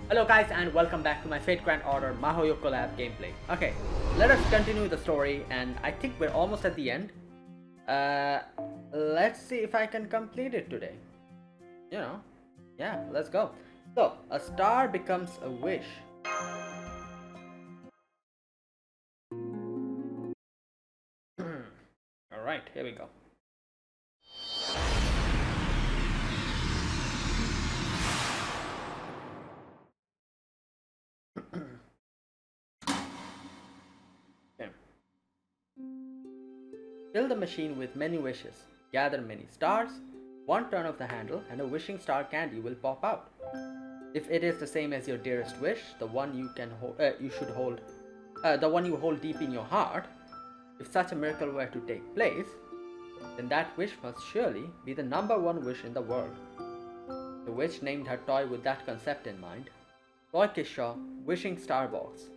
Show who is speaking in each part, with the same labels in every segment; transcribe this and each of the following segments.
Speaker 1: Hello guys and welcome back to my Fate Grand Order Mahoyo Collab gameplay. Okay, let us continue the story and I think we're almost at the end. Let's see if I can complete it today. Yeah, let's go. So, a star becomes a wish. Alright, here we go. Okay. Fill the machine with many wishes. Gather many stars. One turn of the handle and a wishing star candy will pop out. If it is the same as your dearest wish, the one you hold deep in your heart, if such a miracle were to take place, then that wish must surely be the number one wish in the world. The witch named her toy with that concept in mind. Toy Kishaw, wishing star box.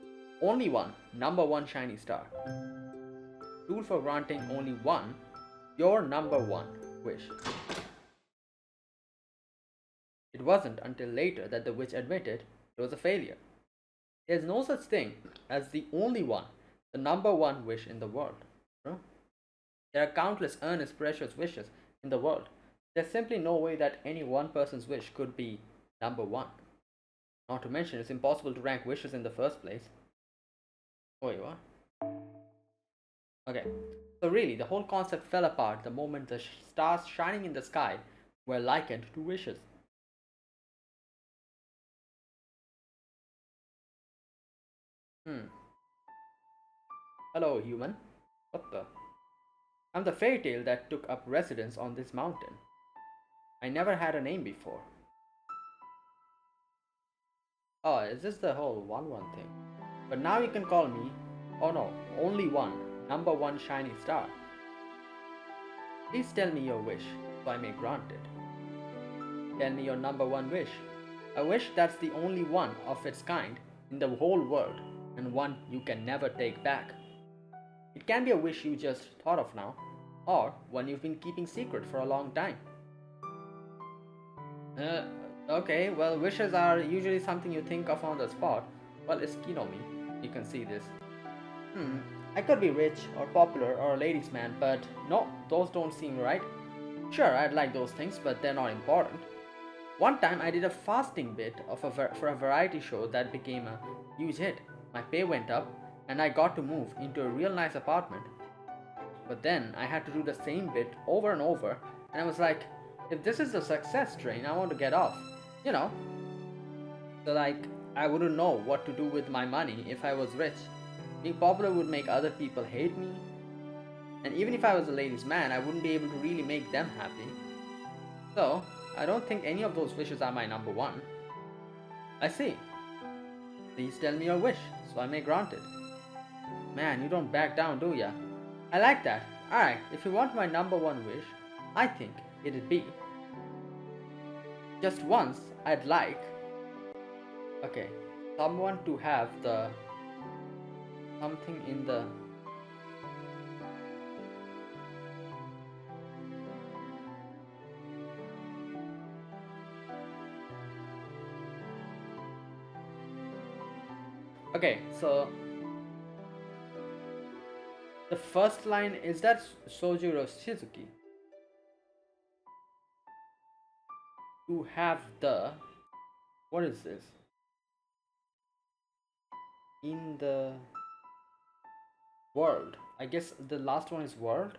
Speaker 1: Only one, number one shiny star. Tool for granting only one, your number one wish. It wasn't until later that the witch admitted it was a failure. There's no such thing as the only one, the number one wish in the world. There are countless earnest, precious wishes in the world. There's simply no way that any one person's wish could be number one. Not to mention, it's impossible to rank wishes in the first place. Oh, you are? Okay, so really, the whole concept fell apart the moment the stars shining in the sky were likened to wishes. Hello, human. What the? I'm the fairy tale that took up residence on this mountain. I never had a name before. Oh, is this the whole 1-1 thing? But now you can call me, oh no, only one, number one shiny star. Please tell me your wish, so I may grant it. Tell me your number one wish. A wish that's the only one of its kind in the whole world, and one you can never take back. It can be a wish you just thought of now, or one you've been keeping secret for a long time. Okay, well, wishes are usually something you think of on the spot. Well, it's Kinomi. You can see this. I could be rich, or popular, or a ladies' man, but no, those don't seem right. Sure, I'd like those things, but they're not important. One time I did a fasting bit for a variety show that became a huge hit. My pay went up, and I got to move into a real nice apartment. But then I had to do the same bit over and over, and I was like, if this is the success train, I want to get off. You know? So I wouldn't know what to do with my money if I was rich. Being popular would make other people hate me. And even if I was a ladies' man, I wouldn't be able to really make them happy. So, I don't think any of those wishes are my number one. I see. Please tell me your wish, so I may grant it. Man, you don't back down, do ya? I like that. Alright, if you want my number one wish, I think it'd be just once I'd like someone to have the something in the so the first line is that Sojiro Shizuki to have the, what is this, in the world. I guess the last one is world,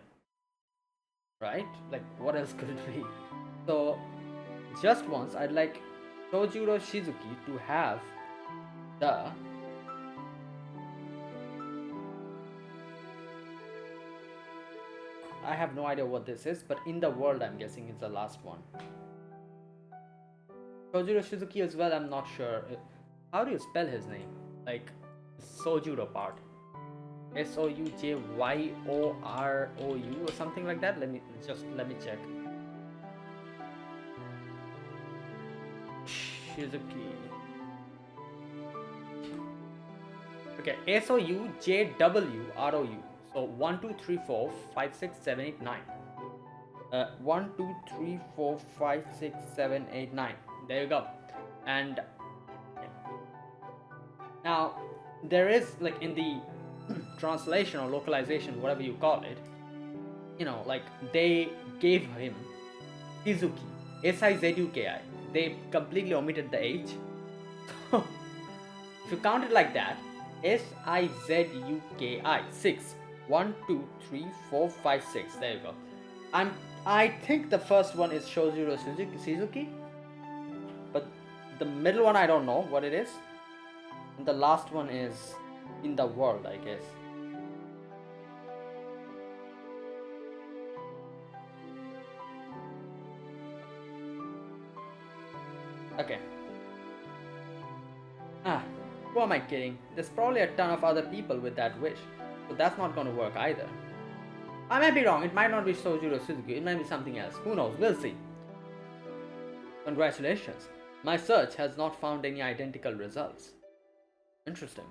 Speaker 1: right? Like, what else could it be? So just once I'd like Sojiro Shizuki to have the I have no idea what this is, but in the world I'm guessing it's the last one. Sojiro Shizuki as well, I'm not sure. How do you spell his name? Like, Sojiro part. Soujyorou or something like that. Let me check. Shizuki. Okay, Soujwrou. So 1 2 3 4 5 6 7 8 9. 1 2 3 4 5 6 7 8 9. There you go. And Now, there is, like, in the translation or localization, whatever you call it, like, they gave him Shizuki, Sizuki. They completely omitted the H. So, if you count it like that, Sizuki, 6. 1, 2, 3, 4, 5, 6. There you go. I think the first one is Shojuro Suzuki, but the middle one I don't know what it is. And the last one is in the world, I guess. Okay. Who am I kidding? There's probably a ton of other people with that wish, so that's not gonna work either. I might be wrong, it might not be Sojiro Suzuki, it might be something else. Who knows? We'll see. Congratulations. My search has not found any identical results. Interesting.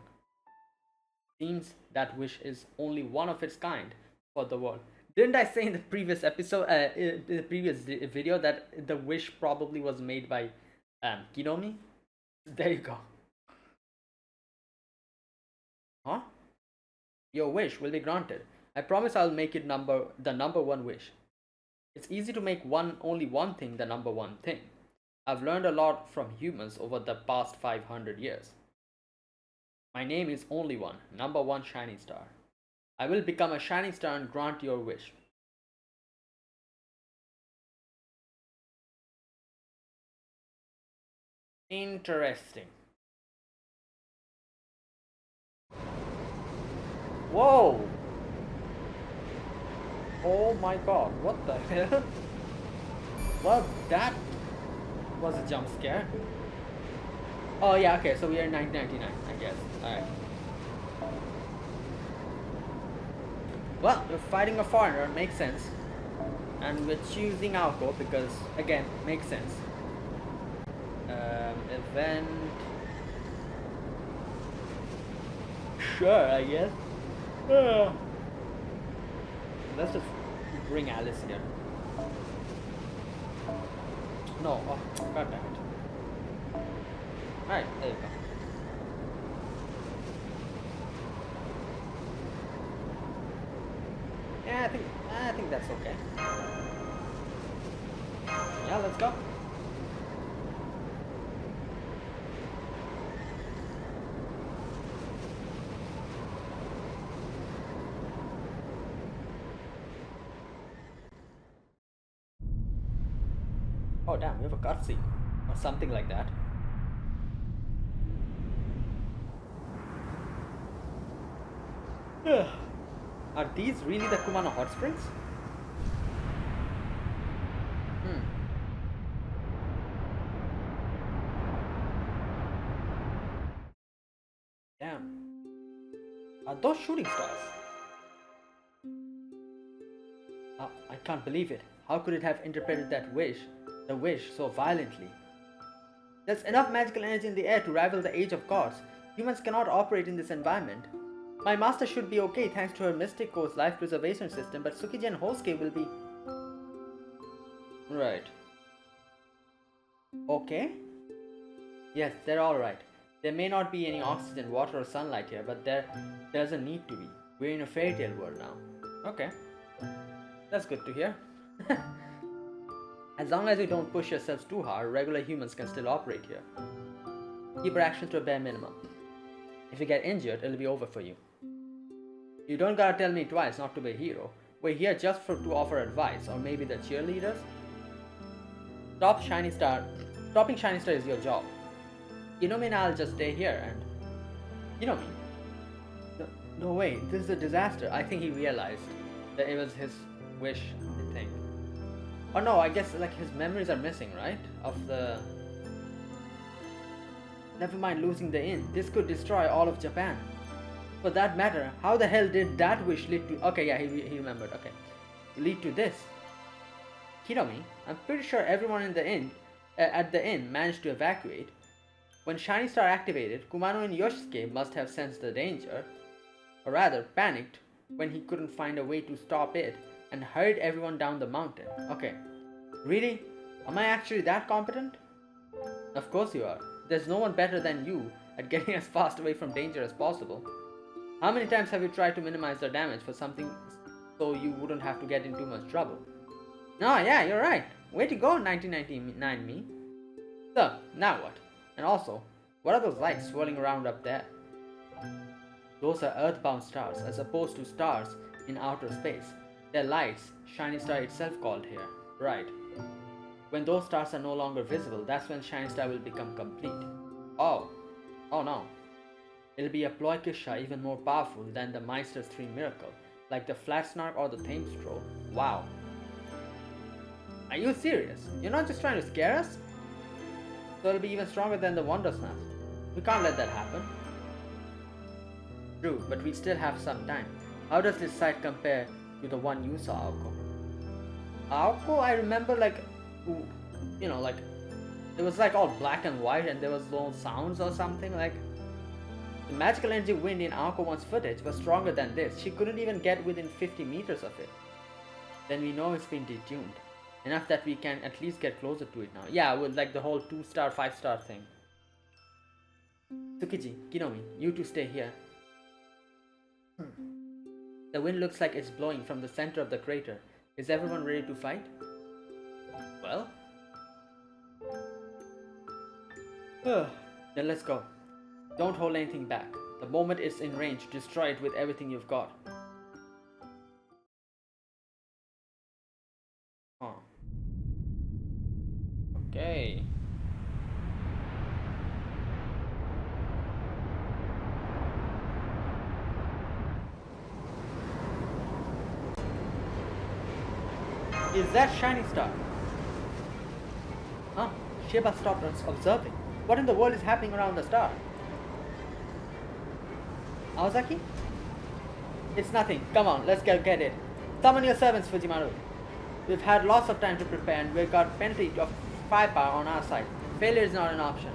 Speaker 1: Seems that wish is only one of its kind for the world. Didn't I say in the previous episode, in the previous video, that the wish probably was made by Kinomi? There you go. Huh? Your wish will be granted. I promise I'll make it the number one wish. It's easy to make only one thing the number one thing. I've learned a lot from humans over the past 500 years. My name is only one, number one shining star. I will become a shining star and grant your wish. Interesting. Whoa! Oh my god, what the hell? Well, that was a jump scare. Oh yeah, okay, so we are in 1999, I guess. Alright. Well, we're fighting a foreigner, makes sense. And we're choosing Alco because, again, makes sense. Event... Sure, I guess. Let's just bring Alice here. No, oh, god damn it. Alright, there you go. Yeah, I think that's okay. Yeah, let's go. Oh damn, we have a cutscene or something like that. Are these really the Kumano hot springs? Damn. Are those shooting stars? I can't believe it. How could it have interpreted the wish, so violently? There's enough magical energy in the air to rival the age of gods. Humans cannot operate in this environment. My master should be okay thanks to her Mystic Coast life preservation system, but Tsukiji and Hosuke will be... Right. Okay? Yes, they're alright. There may not be any oxygen, water or sunlight here, but there doesn't need to be. We're in a fairy tale world now. Okay. That's good to hear. As long as you don't push yourselves too hard, regular humans can still operate here. Keep your actions to a bare minimum. If you get injured, it'll be over for you. You don't gotta tell me twice not to be a hero. We're here just to offer advice, or maybe the cheerleaders? Stopping Shining Star is your job. Kinomi and I'll just stay here and... Kinomi? No way, this is a disaster. I think he realized that it was his wish, I think. Oh no, I guess like his memories are missing, right? Of the... Never mind losing the inn. This could destroy all of Japan. For that matter, how the hell did that wish lead to... Okay, yeah, he remembered, okay. Lead to this. Kinomi, I'm pretty sure everyone in the inn, at the inn managed to evacuate. When Shining Star activated, Kumano and Yoshisuke must have sensed the danger, or rather panicked when he couldn't find a way to stop it and hurried everyone down the mountain. Okay, really? Am I actually that competent? Of course you are. There's no one better than you at getting as fast away from danger as possible. How many times have you tried to minimize the damage for something so you wouldn't have to get in too much trouble? No, yeah, you're right. Way to go, 1999 me. So, now what? And also, what are those lights swirling around up there? Those are earthbound stars as opposed to stars in outer space. They're lights, shiny star itself called here. Right. When those stars are no longer visible, that's when shiny star will become complete. Oh no. It'll be a Ploikisha even more powerful than the Meister's 3 miracle, like the Flat Snark or the Thames Troll. Wow. Are you serious? You're not just trying to scare us? So it'll be even stronger than the Wonder Snap. We can't let that happen. True, but we still have some time. How does this sight compare to the one you saw, Aoko? Aoko, I remember like it was like all black and white and there was no sounds or something. Like the magical energy wind in Aoko one's footage was stronger than this. She couldn't even get within 50 meters of it. Then we know it's been detuned. Enough that we can at least get closer to it now. Yeah, with like the whole 2-star, 5-star thing. Tsukiji, Kinomi, you two stay here. The wind looks like it's blowing from the center of the crater. Is everyone ready to fight? Well? Then let's go. Don't hold anything back. The moment it's in range, destroy it with everything you've got. Huh. Okay. Is that shiny star? Huh? Shiba stopped us observing. What in the world is happening around the star? Aozaki? It's nothing. Come on, let's get it. Summon your servants, Fujimaru. We've had lots of time to prepare and we've got plenty of firepower on our side. Failure is not an option.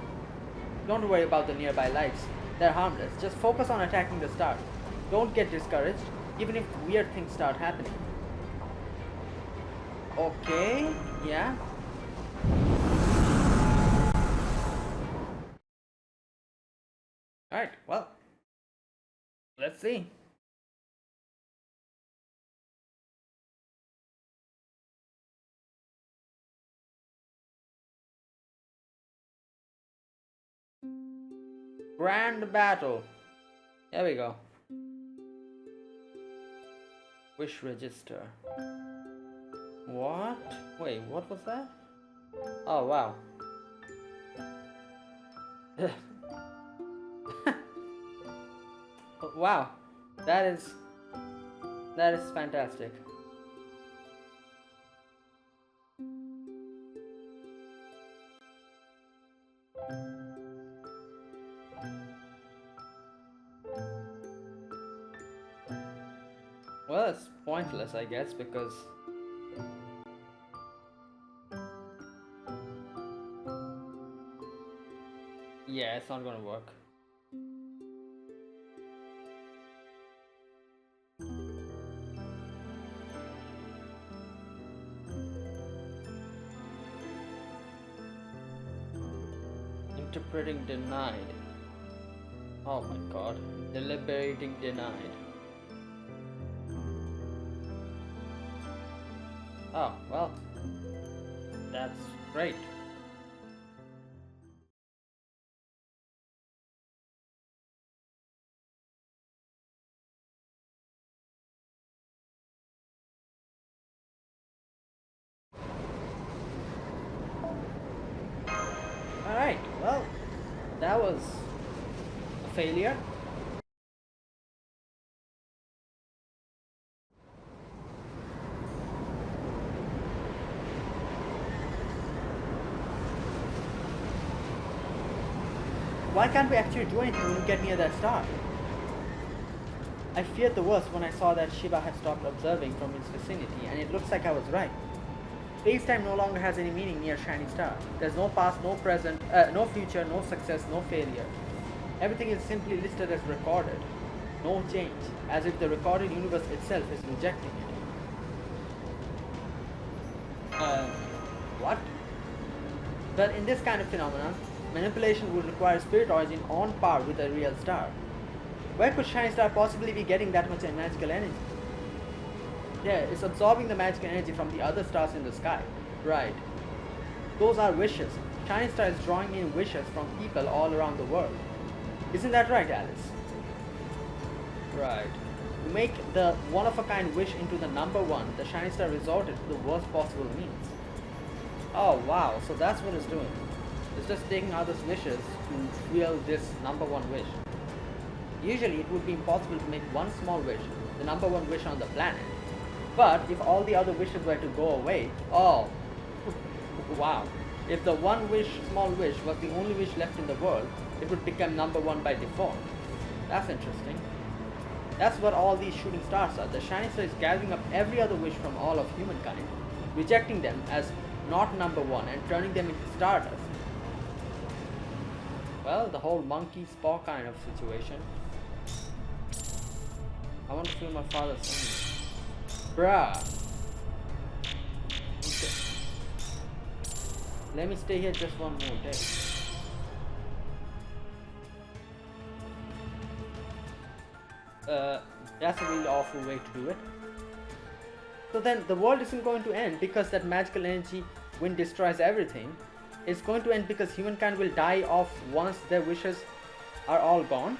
Speaker 1: Don't worry about the nearby lights. They're harmless. Just focus on attacking the star. Don't get discouraged, even if weird things start happening. Okay, yeah. Alright, well, let's see. Grand battle. There we go. Wish register. What? Wait, what was that? Oh, wow. Wow. That is fantastic. Well, it's pointless, I guess, because yeah, it's not gonna work. Interpreting denied. Oh my god. Deliberating denied. Oh, well. That's great. Alright, well, that was a failure. Why can't we actually do anything when we get near that star? I feared the worst when I saw that Shiba had stopped observing from its vicinity, and it looks like I was right. Space-time no longer has any meaning near Shiny Star. There's no past, no present, no future, no success, no failure. Everything is simply listed as recorded. No change, as if the recorded universe itself is rejecting it. What? But in this kind of phenomenon, Manipulation would require spirit origin on par with a real star. Where could Shiny Star possibly be getting that much magical energy? Yeah, it's absorbing the magical energy from the other stars in the sky. Right. Those are wishes. Shiny Star is drawing in wishes from people all around the world. Isn't that right, Alice? Right. To make the one-of-a-kind wish into the number one, the Shiny Star resorted to the worst possible means. Oh wow, so that's what it's doing. It's just taking others' wishes to fuel this number one wish. Usually it would be impossible to make one small wish, the number one wish on the planet. But if all the other wishes were to go away, oh, wow. If the one wish, small wish was the only wish left in the world, it would become number one by default. That's interesting. That's what all these shooting stars are. The Shiny Star is gathering up every other wish from all of humankind, rejecting them as not number one and turning them into stardust. Well, the whole monkey paw kind of situation. I want to feel my father's enemy. Bruh. Okay. Let me stay here just one more day. That's a really awful way to do it. So then the world isn't going to end because that magical energy wind destroys everything. It's going to end because humankind will die off once their wishes are all gone.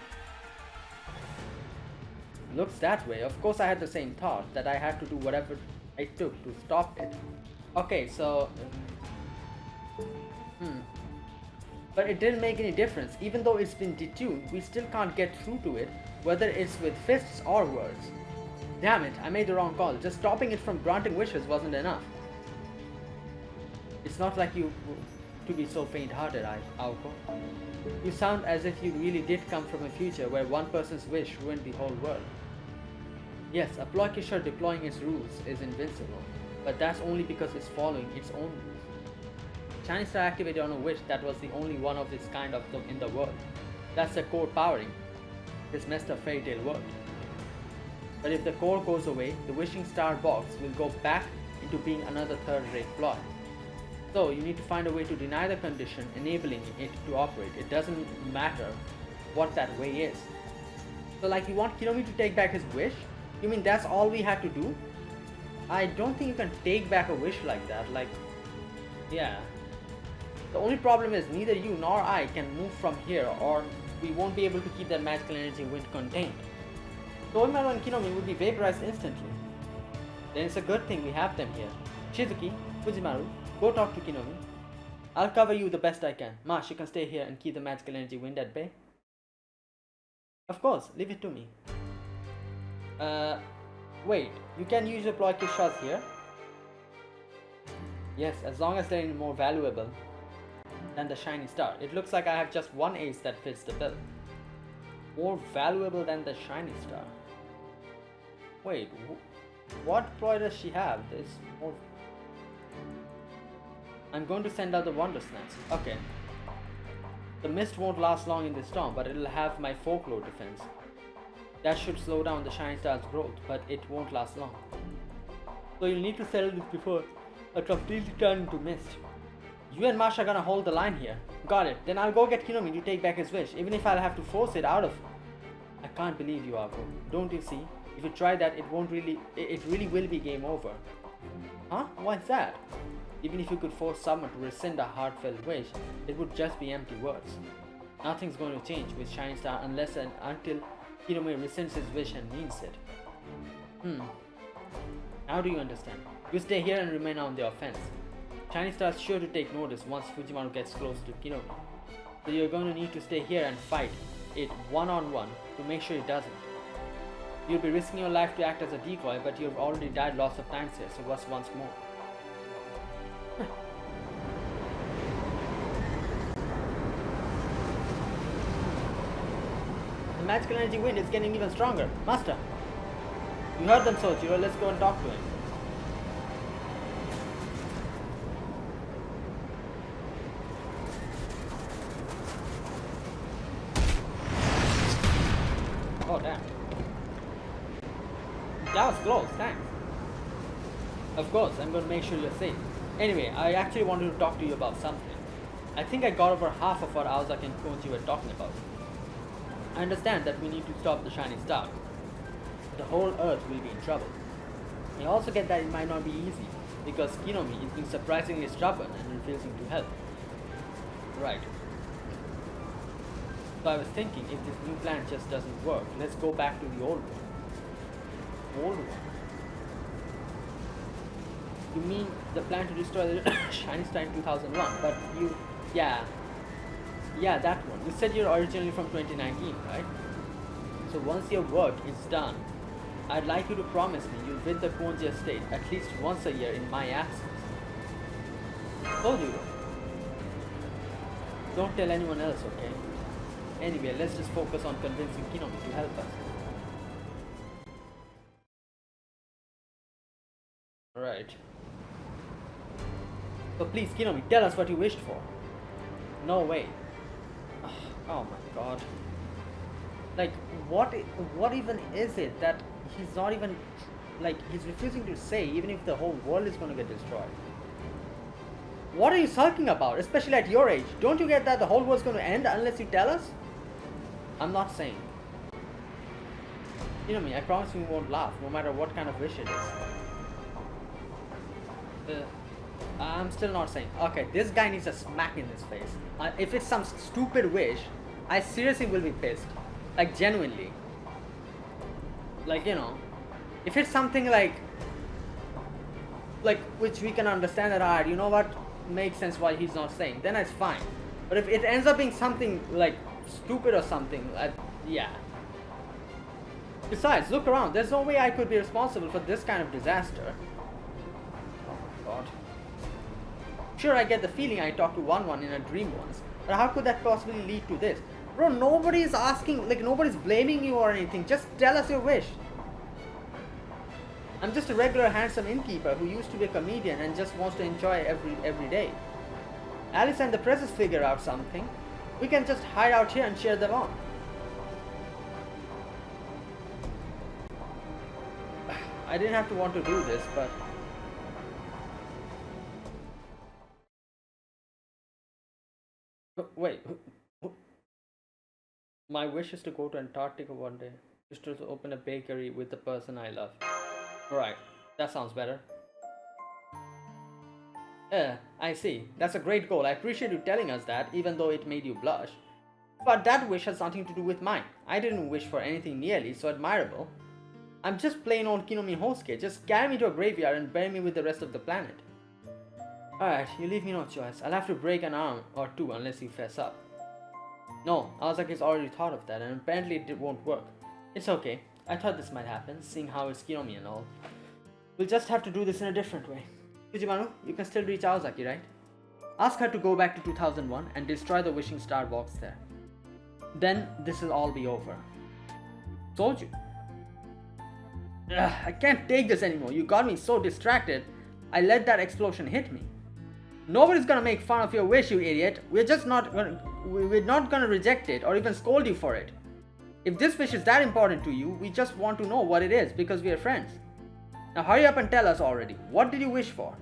Speaker 1: Looks that way. Of course I had the same thought, that I had to do whatever I took to stop it. Okay, so but it didn't make any difference. Even though it's been detuned, we still can't get through to it, whether it's with fists or words. Damn it, I made the wrong call. Just stopping it from granting wishes wasn't enough. It's not like you to be so faint-hearted, Aoko. You sound as if you really did come from a future where one person's wish ruined the whole world. Yes, a Ploikishar deploying its rules is invincible, but that's only because it's following its own rules. Shiny Star activated on a wish that was the only one of its kind in the world. That's the core powering this messed up fairy tale world. But if the core goes away, the wishing star box will go back into being another third-rate ploy. So you need to find a way to deny the condition enabling it to operate. It doesn't matter what that way is. So like, you want Kinomi to take back his wish? You mean that's all we had to do? I don't think you can take back a wish like that. Like, yeah. The only problem is neither you nor I can move from here, or we won't be able to keep that magical energy wind contained. So Oimaru and Kinomi would be vaporized instantly. Then it's a good thing we have them here. Shizuki, Fujimaru, go talk to Kinomi. I'll cover you the best I can. Mash, you can stay here and keep the magical energy wind at bay. Of course, leave it to me. Wait, you can use your Ploikishas here? Yes, as long as they're more valuable than the Shiny Star. It looks like I have just one ace that fits the bill. More valuable than the Shiny Star. Wait, what ploy does she have? There's more. I'm going to send out the Wonder Snacks. Okay. The mist won't last long in this storm, but it'll have my folklore defense. That should slow down the Shiny Star's growth, but it won't last long. So you'll need to settle this before I completely turn into mist. You and Masha are gonna hold the line here. Got it. Then I'll go get Kinomi to take back his wish, even if I'll have to force it out of. I can't believe you, Ako. Don't you see? If you try that, it really will be game over. Huh? What's that? Even if you could force someone to rescind a heartfelt wish, it would just be empty words. Nothing's going to change with Shiny Star unless and until Kinomi rescinds his wish and means it. How do you understand? You stay here and remain on the offense. Shiny Star is sure to take notice once Fujimaru gets close to Kinomi. So you're going to need to stay here and fight it one-on-one to make sure it doesn't. You'll be risking your life to act as a decoy, but you've already died lots of times here, so what's once more? The magical energy wind is getting even stronger. Master! You heard them, Sojiro. Let's go and talk to him. Oh damn. That was close, thanks. Of course, I'm going to make sure you're safe. Anyway, I actually wanted to talk to you about something. I think I got over half of what Aozaki and Konji were talking about. I understand that we need to stop the shiny star. The whole Earth will be in trouble. I also get that it might not be easy, because Kinomi is being surprisingly stubborn and refusing to help. Right. So I was thinking, if this new plan just doesn't work, let's go back to the old one. Old one? You mean the plan to destroy the shiny star in 2001, but you... Yeah, that one. You said you're originally from 2019, right? So once your work is done, I'd like you to promise me you'll visit the Konji estate at least once a year in my absence. Told you. Don't tell anyone else, okay? Anyway, let's just focus on convincing Kinomi to help us. Alright. So please, Kinomi, tell us what you wished for. No way. Oh my god. Like, what even is it that he's not even, like, he's refusing to say, even if the whole world is going to get destroyed? What are you sulking about, especially at your age? Don't you get that the whole world's going to end unless you tell us? I'm not saying. You know me, I promise you won't laugh, no matter what kind of wish it is. I'm still not saying. Okay, this guy needs a smack in his face. If it's some stupid wish, I seriously will be pissed. Like, genuinely. Like, you know, if it's something like which we can understand that, alright, you know what, makes sense why he's not saying, then it's fine. But if it ends up being something like stupid or something, yeah. Besides, look around. There's no way I could be responsible for this kind of disaster. Oh my god. Sure, I get the feeling I talked to One in a dream once, but how could that possibly lead to this? Bro, nobody's asking, like, nobody's blaming you or anything. Just tell us your wish. I'm just a regular handsome innkeeper who used to be a comedian and just wants to enjoy every day. Alice and the presses figure out something. We can just hide out here and cheer them on. I didn't have to want to do this, but... Wait. My wish is to go to Antarctica one day. Just to open a bakery with the person I love. Right, that sounds better. I see. That's a great goal. I appreciate you telling us that, even though it made you blush. But that wish has nothing to do with mine. I didn't wish for anything nearly so admirable. I'm just plain old Kinomi Hosuke. Just carry me to a graveyard and bury me with the rest of the planet. Alright, you leave me no choice. I'll have to break an arm or two unless you fess up. No, Aozaki's already thought of that, and apparently it won't work. It's okay. I thought this might happen, seeing how it's Kinomi and all. We'll just have to do this in a different way. Fujimanu, you can still reach Aozaki, right? Ask her to go back to 2001 and destroy the wishing star box there. Then this will all be over. Told you. Ugh, I can't take this anymore. You got me so distracted. I let that explosion hit me. Nobody's gonna make fun of your wish, you idiot. We're not gonna reject it or even scold you for it. If this wish is that important to you, we just want to know what it is because we are friends. Now hurry up and tell us already. What did you wish for?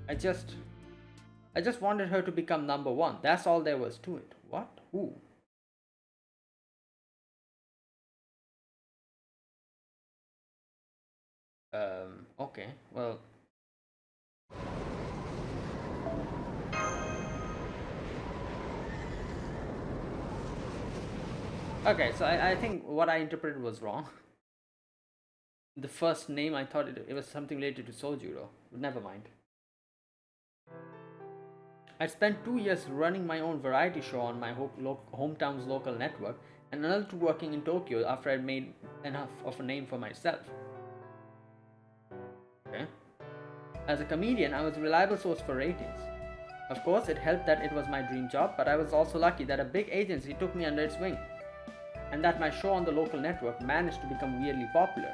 Speaker 1: I just wanted her to become number one. That's all there was to it. What? Who? Okay, well... Okay, so I think what I interpreted was wrong. The first name, I thought it was something related to Sojuro, but never mind. I spent 2 years running my own variety show on my hometown's local network, and another 2 working in Tokyo after I'd made enough of a name for myself. Okay. As a comedian, I was a reliable source for ratings. Of course, it helped that it was my dream job, but I was also lucky that a big agency took me under its wing, and that my show on the local network managed to become weirdly popular.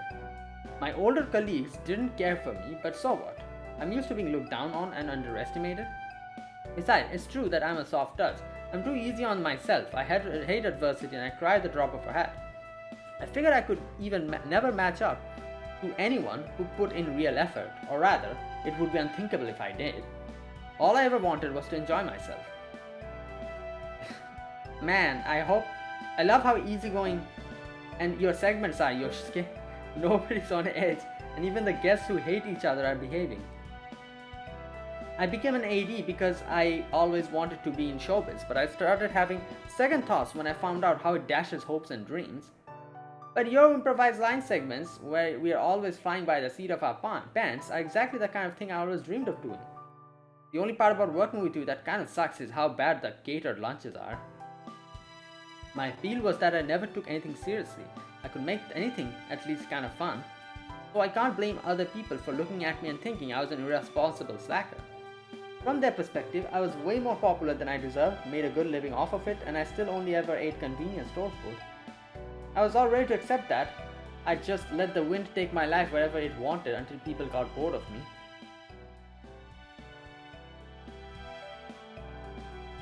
Speaker 1: My older colleagues didn't care for me, but so what? I'm used to being looked down on and underestimated. Besides, it's true that I'm a soft touch. I'm too easy on myself. I hate adversity and I cry at the drop of a hat. I figured I could even never match up to anyone who put in real effort, or rather, it would be unthinkable if I did. All I ever wanted was to enjoy myself. Man, I love how easygoing and your segments are, Yoshisuke. Nobody's on edge, and even the guests who hate each other are behaving. I became an AD because I always wanted to be in showbiz, but I started having second thoughts when I found out how it dashes hopes and dreams. But your improvised line segments, where we are always flying by the seat of our pants, are exactly the kind of thing I always dreamed of doing. The only part about working with you that kind of sucks is how bad the catered lunches are. My appeal was that I never took anything seriously. I could make anything at least kind of fun. So I can't blame other people for looking at me and thinking I was an irresponsible slacker. From their perspective, I was way more popular than I deserved, made a good living off of it, and I still only ever ate convenience store food. I was all ready to accept that. I just let the wind take my life wherever it wanted until people got bored of me.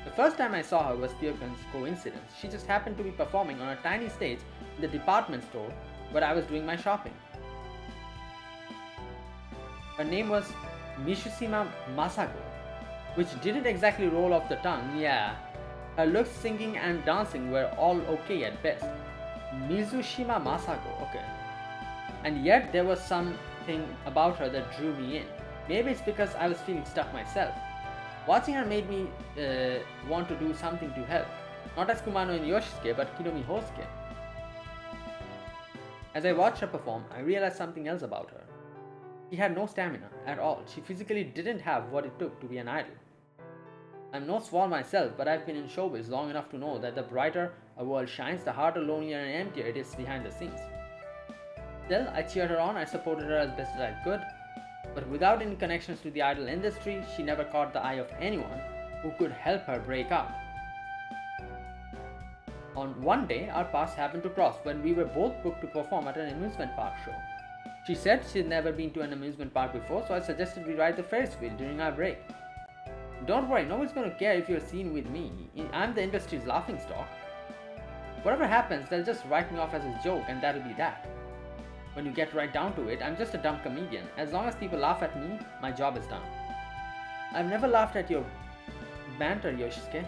Speaker 1: The first time I saw her was pure coincidence. She just happened to be performing on a tiny stage in the department store where I was doing my shopping. Her name was Mishusima Masago, which didn't exactly roll off the tongue, yeah. Her looks, singing and dancing were all okay at best. Mizushima Masago, okay. And yet there was something about her that drew me in. Maybe it's because I was feeling stuck myself. Watching her made me want to do something to help. Not as Kumano and Yoshisuke, but Kinomi Hosuke. As I watched her perform, I realized something else about her. She had no stamina at all. She physically didn't have what it took to be an idol. I'm no swan myself, but I've been in showbiz long enough to know that the brighter a world shines, the harder, lonelier and emptier it is behind the scenes. Still, I cheered her on, I supported her as best as I could, but without any connections to the idol industry, she never caught the eye of anyone who could help her break out. On one day, our paths happened to cross when we were both booked to perform at an amusement park show. She said she'd never been to an amusement park before, so I suggested we ride the Ferris wheel during our break. Don't worry, nobody's gonna care if you're seen with me. I'm the industry's laughingstock. Whatever happens, they'll just write me off as a joke and that'll be that. When you get right down to it, I'm just a dumb comedian. As long as people laugh at me, my job is done. I've never laughed at your banter, Yoshisuke.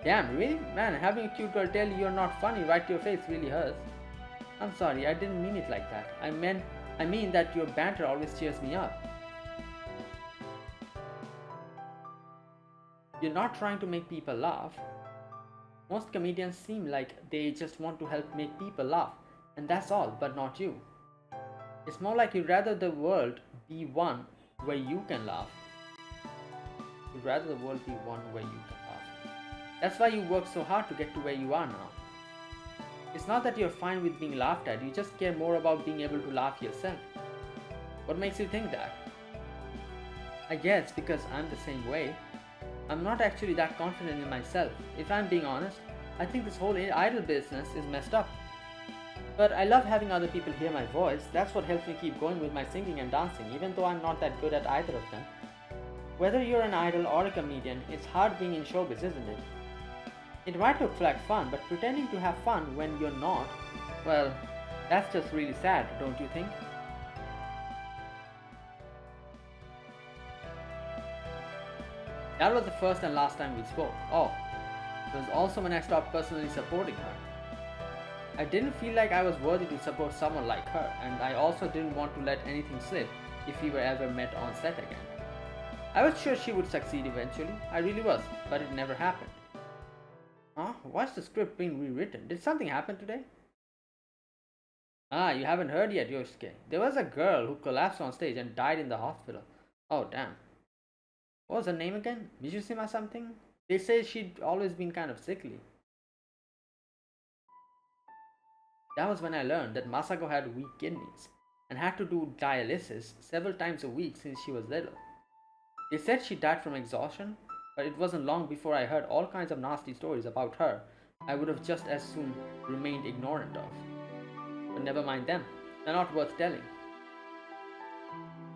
Speaker 1: Damn, really? Man, having a cute girl tell you you're not funny right to your face really hurts. I'm sorry, I didn't mean it like that. I mean that your banter always cheers me up. You're not trying to make people laugh. Most comedians seem like they just want to help make people laugh, and that's all, but not you. It's more like you'd rather the world be one where you can laugh. You'd rather the world be one where you can laugh. That's why you work so hard to get to where you are now. It's not that you're fine with being laughed at, you just care more about being able to laugh yourself. What makes you think that? I guess because I'm the same way. I'm not actually that confident in myself. If I'm being honest, I think this whole idol business is messed up. But I love having other people hear my voice. That's what helps me keep going with my singing and dancing, even though I'm not that good at either of them. Whether you're an idol or a comedian, it's hard being in showbiz, isn't it? It might look like fun, but pretending to have fun when you're not, well, that's just really sad, don't you think? That was the first and last time we spoke. Oh, it was also when I stopped personally supporting her. I didn't feel like I was worthy to support someone like her, and I also didn't want to let anything slip if we were ever met on set again. I was sure she would succeed eventually, I really was, but it never happened. Huh? Why's the script being rewritten? Did something happen today? Ah, you haven't heard yet, Yoshisuke. There was a girl who collapsed on stage and died in the hospital. Oh, damn. What was her name again? Mizushima something? They say she'd always been kind of sickly. That was when I learned that Masago had weak kidneys and had to do dialysis several times a week since she was little. They said she died from exhaustion, but it wasn't long before I heard all kinds of nasty stories about her I would have just as soon remained ignorant of. But never mind them, they're not worth telling.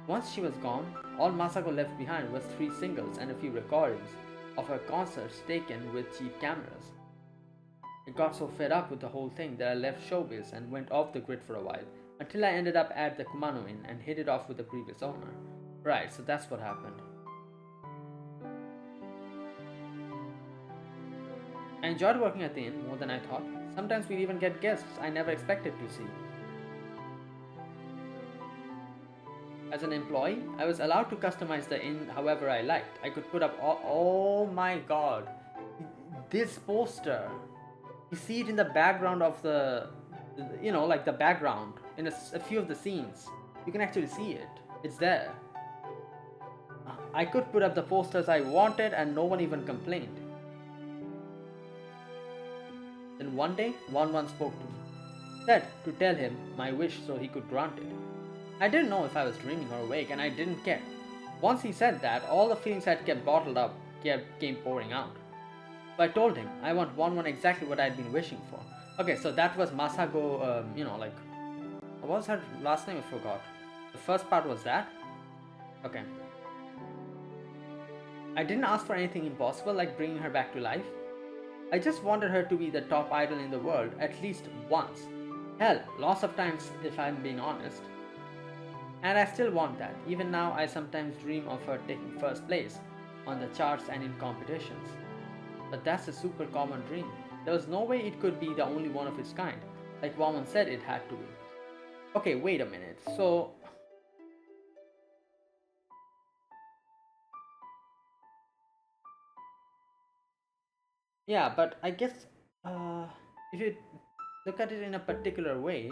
Speaker 1: Once she was gone, all Masago left behind was 3 singles and a few recordings of her concerts taken with cheap cameras. I got so fed up with the whole thing that I left showbiz and went off the grid for a while, until I ended up at the Kumano Inn and hit it off with the previous owner. Right, so that's what happened. I enjoyed working at the inn more than I thought. Sometimes we'd even get guests I never expected to see. As an employee, I was allowed to customize the inn however I liked. I could put up oh my god. This poster. You see it in the background of like the background in a few of the scenes. You can actually see it. It's there. I could put up the posters I wanted and no one even complained. Then one day, Wan spoke to me. Said to tell him my wish so he could grant it. I didn't know if I was dreaming or awake and I didn't care. Once he said that, all the feelings I'd kept bottled up came pouring out. So I told him I want Wan exactly what I'd been wishing for. Okay, so that was Masago, what was her last name? I forgot. The first part was that. Okay. I didn't ask for anything impossible like bringing her back to life. I just wanted her to be the top idol in the world at least once. Hell, lots of times if I'm being honest. And I still want that. Even now I sometimes dream of her taking first place on the charts and in competitions. But that's a super common dream. There was no way it could be the only one of its kind. Like Waman said it had to be. Okay, wait a minute. So... yeah, but I guess if you look at it in a particular way,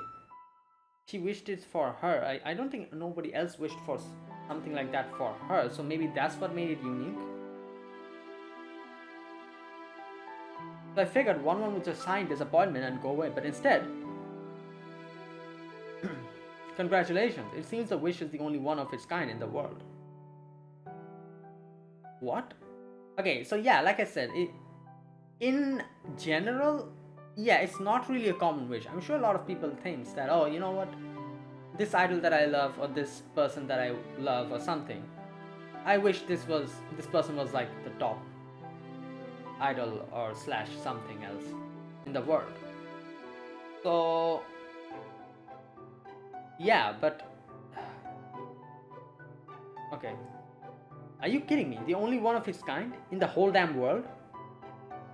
Speaker 1: she wished it for her. I don't think nobody else wished for something like that for her. So maybe that's what made it unique. So I figured Wan would just sign disappointment and go away, but instead, congratulations, it seems the wish is the only one of its kind in the world. What? Okay, so yeah, like I said, in general, yeah, it's not really a common wish. I'm sure a lot of people think that, oh, you know what, this idol that I love or this person that I love or something, I wish this person was like the top idol or slash something else in the world. So yeah, but okay, are you kidding me? The only one of its kind in the whole damn world?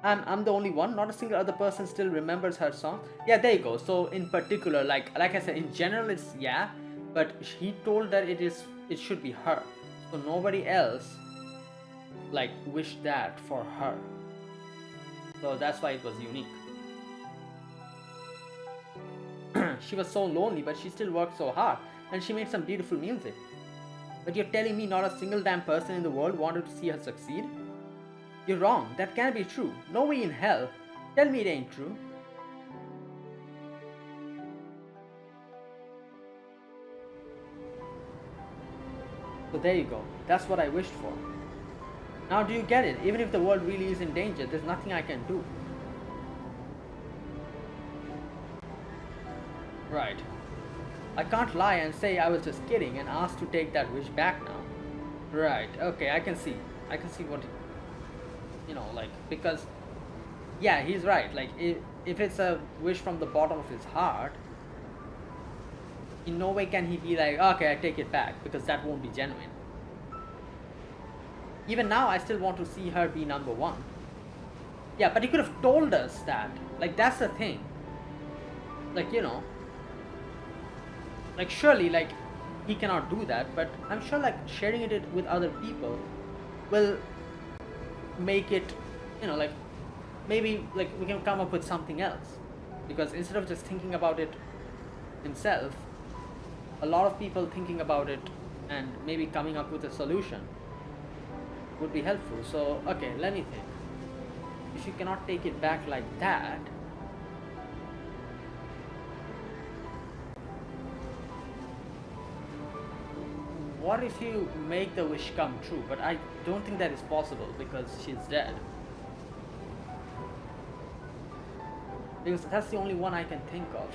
Speaker 1: I'm the only one. Not a single other person still remembers her song. Yeah, there you go. So in particular, like I said, in general it's yeah, but he told that it should be her. So nobody else like wished that for her. So that's why it was unique. She was so lonely, but she still worked so hard, and she made some beautiful music. But you're telling me not a single damn person in the world wanted to see her succeed? You're wrong. That can't be true. No way in hell. Tell me it ain't true. So there you go. That's what I wished for. Now do you get it? Even if the world really is in danger, there's nothing I can do. Right. I can't lie and say I was just kidding and ask to take that wish back now. Right. Okay, I can see what because yeah, he's right. Like if it's a wish from the bottom of his heart, in no way can he be like, okay, I take it back, because that won't be genuine. Even now I still want to see her be number one. Yeah, but he could have told us that. Like, that's the thing. Like, like surely like he cannot do that, but I'm sure like sharing it with other people will make it, like maybe like we can come up with something else, because instead of just thinking about it himself, a lot of people thinking about it and maybe coming up with a solution would be helpful. So okay, let me think. If you cannot take it back like that, what if you make the wish come true? But I don't think that is possible because she's dead. Because that's the only one I can think of.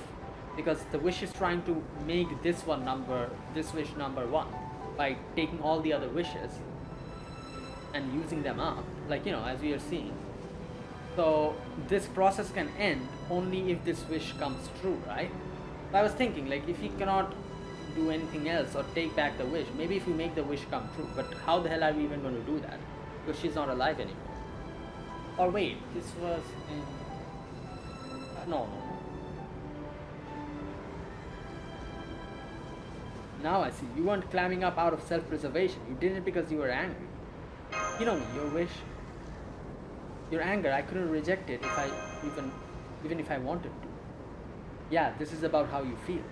Speaker 1: Because the wish is trying to make this wish number one by taking all the other wishes and using them up, like as we are seeing. So this process can end only if this wish comes true, right? So I was thinking, like, if he cannot do anything else or take back the wish, maybe if we make the wish come true. But how the hell are we even going to do that? Because she's not alive anymore. Or wait, this was in... no. Now I see. You weren't climbing up out of self-preservation. You did it because you were angry. You know me, your wish, your anger, I couldn't reject it if I even if I wanted to. Yeah, this is about how you feel.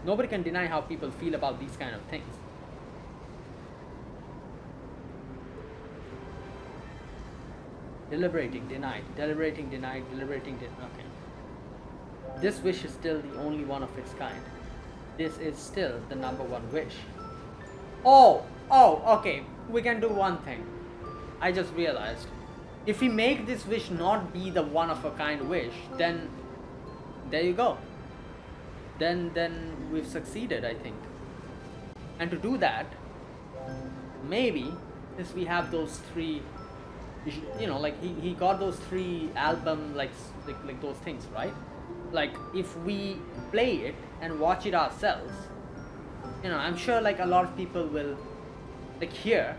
Speaker 1: Nobody can deny how people feel about these kind of things. Deliberating, denied. Deliberating, denied. Deliberating, okay. This wish is still the only one of its kind. This is still the number one wish. Oh, okay. We can do one thing. I just realized. If we make this wish not be the one of a kind wish, then there you go. Then we've succeeded, I think. And to do that, maybe since we have those three, you know, like he got those three album like those things, right? Like if we play it and watch it ourselves, you know, I'm sure like a lot of people will like hear,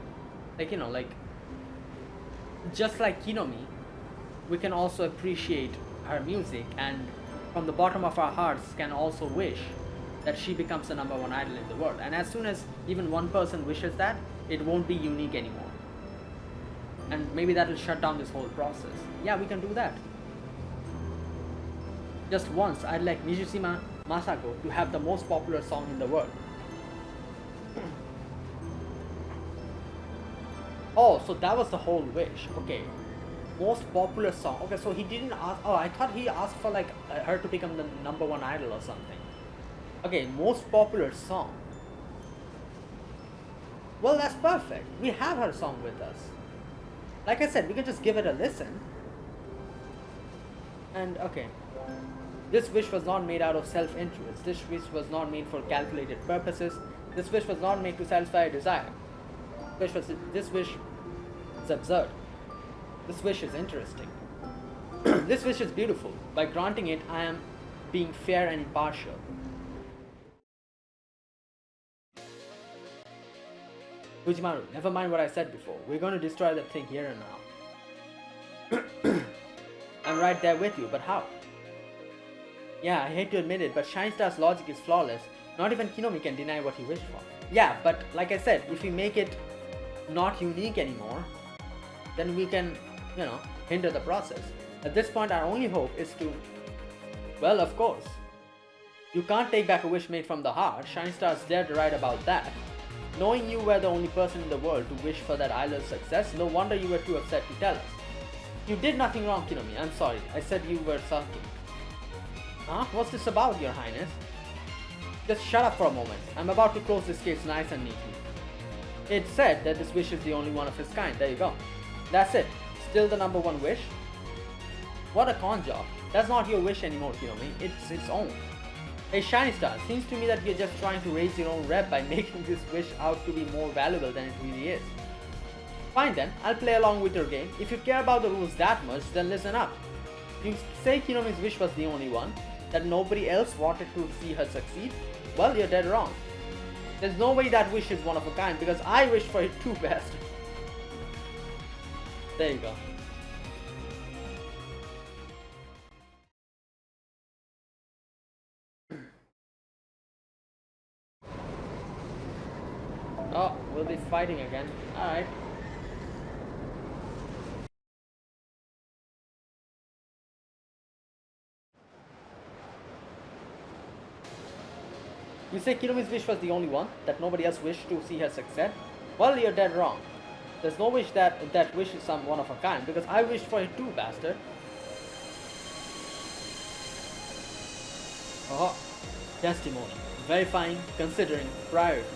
Speaker 1: like, you know, like just like Kinomi, we can also appreciate her music and from the bottom of our hearts can also wish that she becomes the number one idol in the world. And as soon as even one person wishes that, it won't be unique anymore. And maybe that will shut down this whole process. Yeah, we can do that. Just once, I'd like Mizushima Masako to have the most popular song in the world. Oh, so that was the whole wish. Okay. Most popular song. Okay, so he didn't ask. Oh, I thought he asked for like her to become the number one idol or something. Okay, most popular song. Well, that's perfect. We have her song with us. Like I said, we can just give it a listen. And okay. This wish was not made out of self-interest. This wish was not made for calculated purposes. This wish was not made to satisfy a desire. This wish is absurd. This wish is interesting. This wish is beautiful. By granting it, I am being fair and impartial. Fujimaru, never mind what I said before. We're going to destroy that thing here and now. I'm right there with you, but how? Yeah, I hate to admit it, but Shine Star's logic is flawless. Not even Kinomi can deny what he wished for. Yeah, but like I said, if we make it not unique anymore, then we can, you know, hinder the process. At this point, our only hope is to, well, of course. You can't take back a wish made from the heart. Shine Star's there to write about that. Knowing you were the only person in the world to wish for that idol's success, no wonder you were too upset to tell us. You did nothing wrong, Kinomi. I'm sorry. I said you were sulking. Huh? What's this about, Your Highness? Just shut up for a moment. I'm about to close this case nice and neatly. It said that this wish is the only one of its kind. There you go. That's it. Still the number one wish? What a con job. That's not your wish anymore, Kinomi. It's its own. Hey Shiny Star, seems to me that you're just trying to raise your own rep by making this wish out to be more valuable than it really is. Fine then, I'll play along with your game. If you care about the rules that much, then listen up. You say Kinomi's wish was the only one, that nobody else wanted to see her succeed? Well, you're dead wrong. There's no way that wish is one of a kind because I wished for it too, best. There you go. Oh, we'll be fighting again. Alright. You say Kinomi's wish was the only one, that nobody else wished to see her succeed? Well, you're dead wrong. There's no wish that wish is some one of a kind, because I wished for it too, bastard. Oh, testimony. Verifying, considering, priority.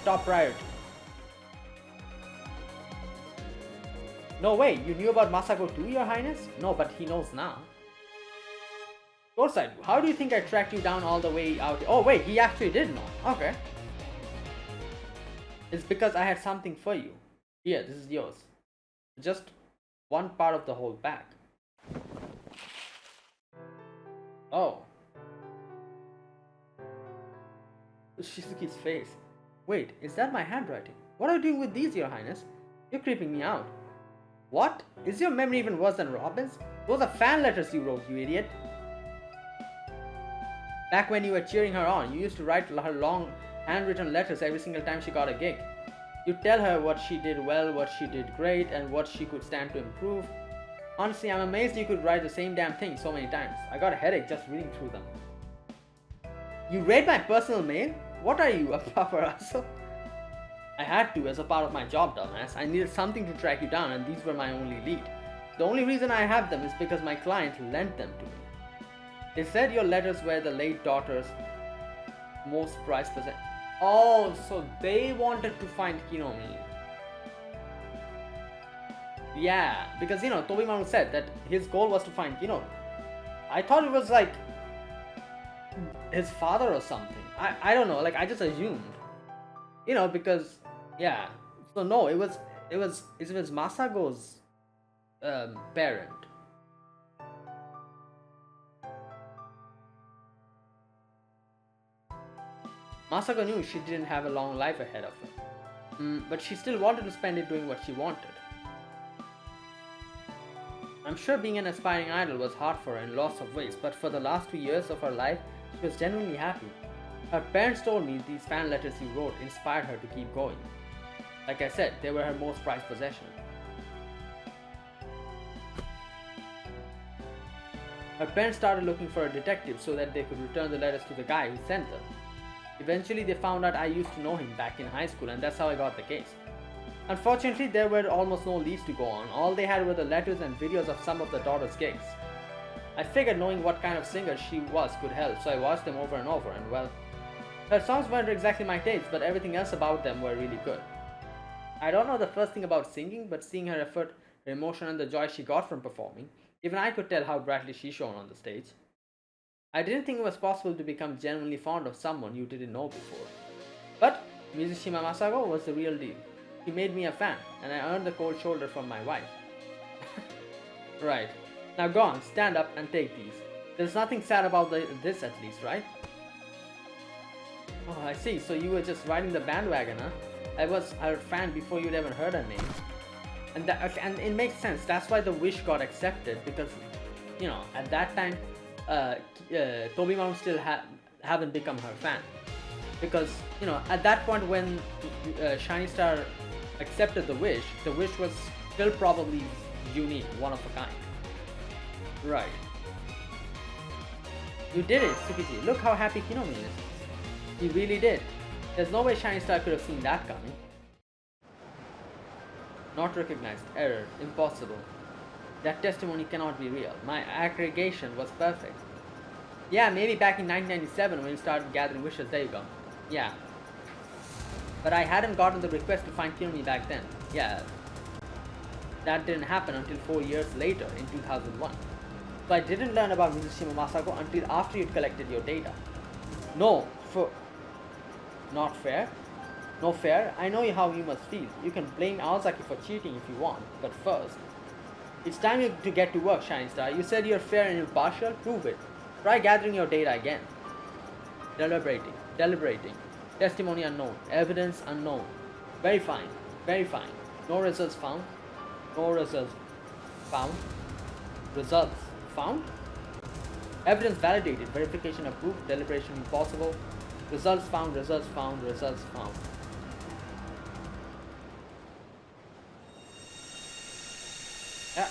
Speaker 1: Top priority. No way, you knew about Masako too, Your Highness? No, but he knows now. Of course I do. How do you think I tracked you down all the way out? Oh wait, he actually did know. Okay. It's because I had something for you. Here, this is yours. Just one part of the whole pack. Oh. Shizuki's face. Wait, is that my handwriting? What are you doing with these, Your Highness? You're creeping me out. What? Is your memory even worse than Robin's? Those are fan letters you wrote, you idiot. Back when you were cheering her on, you used to write her long handwritten letters every single time she got a gig. You'd tell her what she did well, what she did great, and what she could stand to improve. Honestly, I'm amazed you could write the same damn thing so many times. I got a headache just reading through them. You read my personal mail? What are you, a paparazzo? I had to as a part of my job, dumbass. I needed something to track you down, and these were my only lead. The only reason I have them is because my client lent them to me. They said your letters were the late daughter's most prized possession. Oh, so they wanted to find Kinomi. Yeah, because Tobimaru said that his goal was to find Kinomi. I thought it was like his father or something. I don't know, like I just assumed. Because yeah. So no, it was Masago's parent. Masago knew she didn't have a long life ahead of her, but she still wanted to spend it doing what she wanted. I'm sure being an aspiring idol was hard for her in lots of ways, but for the last 2 years of her life, she was genuinely happy. Her parents told me these fan letters you wrote inspired her to keep going. Like I said, they were her most prized possession. Her parents started looking for a detective so that they could return the letters to the guy who sent them. Eventually, they found out I used to know him back in high school, and that's how I got the case. Unfortunately, there were almost no leads to go on. All they had were the letters and videos of some of the daughter's gigs. I figured knowing what kind of singer she was could help, so I watched them over and over, and well, her songs weren't exactly my taste, but everything else about them were really good. I don't know the first thing about singing, but seeing her effort, her emotion, and the joy she got from performing, even I could tell how brightly she shone on the stage. I didn't think it was possible to become genuinely fond of someone you didn't know before. But Mizushima Masago was the real deal. He made me a fan, and I earned the cold shoulder from my wife. Right. Now go on, stand up and take these. There's nothing sad about this at least, right? Oh, I see. So you were just riding the bandwagon, huh? I was her fan before you'd ever heard her name. And it makes sense. That's why the wish got accepted, because, at that time, Tobimaru still haven't become her fan. Because, at that point when Shiny Star accepted the wish was still probably unique, one of a kind. Right. You did it, Tsukiji. Look how happy Kinomi is. He really did. There's no way Shiny Star could have seen that coming. Not recognized. Error. Impossible. That testimony cannot be real. My aggregation was perfect. Yeah, maybe back in 1997 when you started gathering wishes. There you go. Yeah. But I hadn't gotten the request to find Kinomi back then. Yeah. That didn't happen until 4 years later in 2001. So I didn't learn about Mizushima Masago until after you'd collected your data. No, not fair. No fair. I know how you must feel. You can blame Aozaki for cheating if you want, but first, it's time to get to work, Shiny Star. You said you're fair and impartial. Prove it. Try gathering your data again. Deliberating. Testimony unknown. Evidence unknown. Verifying. No results found. Results found. Evidence validated. Verification approved. Deliberation impossible. Results found. Yeah.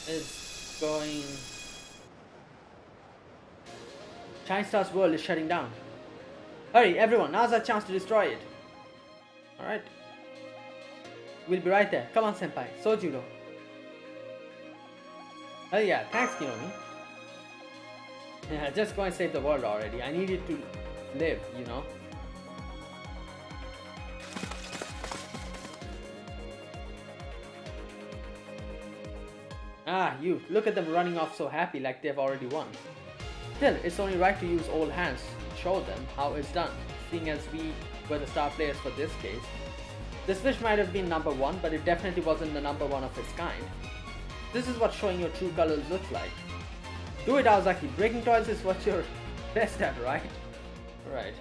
Speaker 1: It's going... Shiny Star's world is shutting down. Hurry, everyone, now's our chance to destroy it. Alright. We'll be right there. Come on, Senpai. Sojuro. Oh yeah, thanks, Kinomi. Yeah, just go and save the world already. I need it to live, Ah, you. Look at them running off so happy like they've already won. Still, it's only right to use old hands to show them how it's done, seeing as we were the star players for this case. This wish might have been number 1, but it definitely wasn't the number 1 of its kind. This is what showing your true colors looks like. Do it, Aozaki. Breaking toys is what you're best at, right? Right.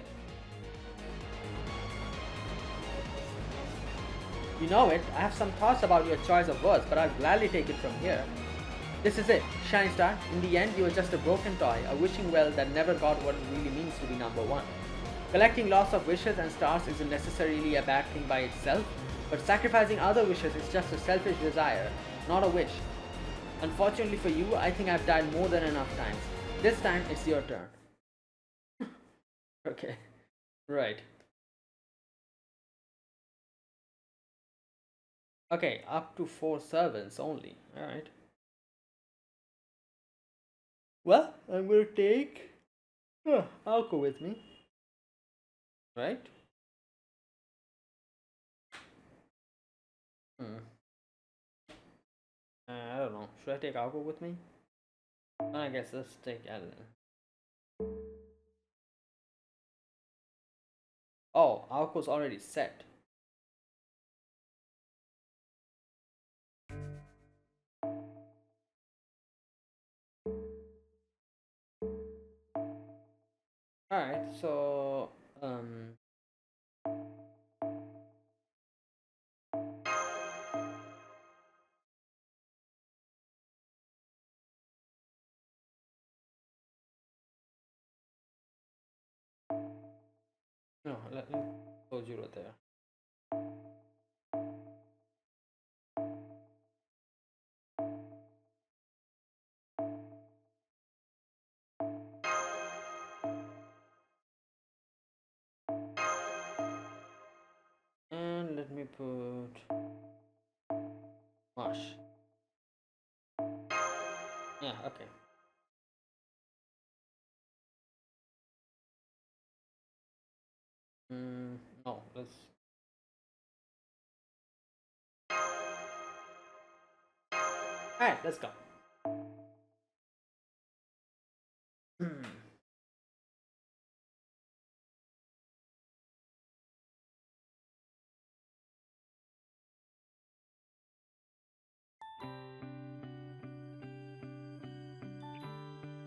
Speaker 1: You know it. I have some thoughts about your choice of words, but I'll gladly take it from here. This is it, Shiny Star. In the end, you are just a broken toy, a wishing well that never got what it really means to be number one. Collecting lots of wishes and stars isn't necessarily a bad thing by itself, but sacrificing other wishes is just a selfish desire, not a wish. Unfortunately for you, I think I've died more than enough times. This time, it's your turn. Okay, right. Okay, up to 4 servants only. Alright. Well, I'm gonna take Alco with me. Right? I don't know. Should I take Alco with me? I guess let's take Alan. Oh, Alco's already set. Alright, so no, let me close you right there. And let me put Marsh. Yeah, okay. No, let's. Alright, let's go.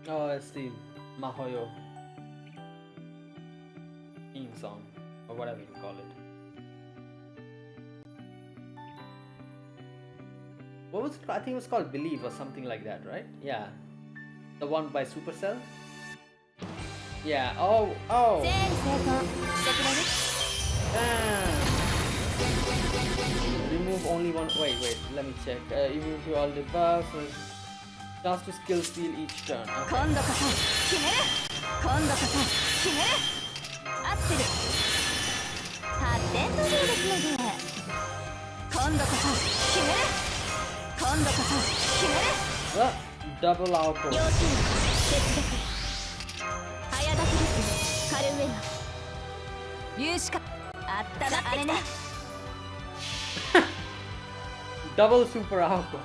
Speaker 1: Oh, it's the Mahoyo theme song, or whatever you call it. What was it? I think it was called Believe or something like that, right? Yeah. The one by Supercell? Yeah. Oh. Remove only one. Wait. Let me check. Remove all the buffs. Just to skill steal each turn. Okay. Double output. Double super output.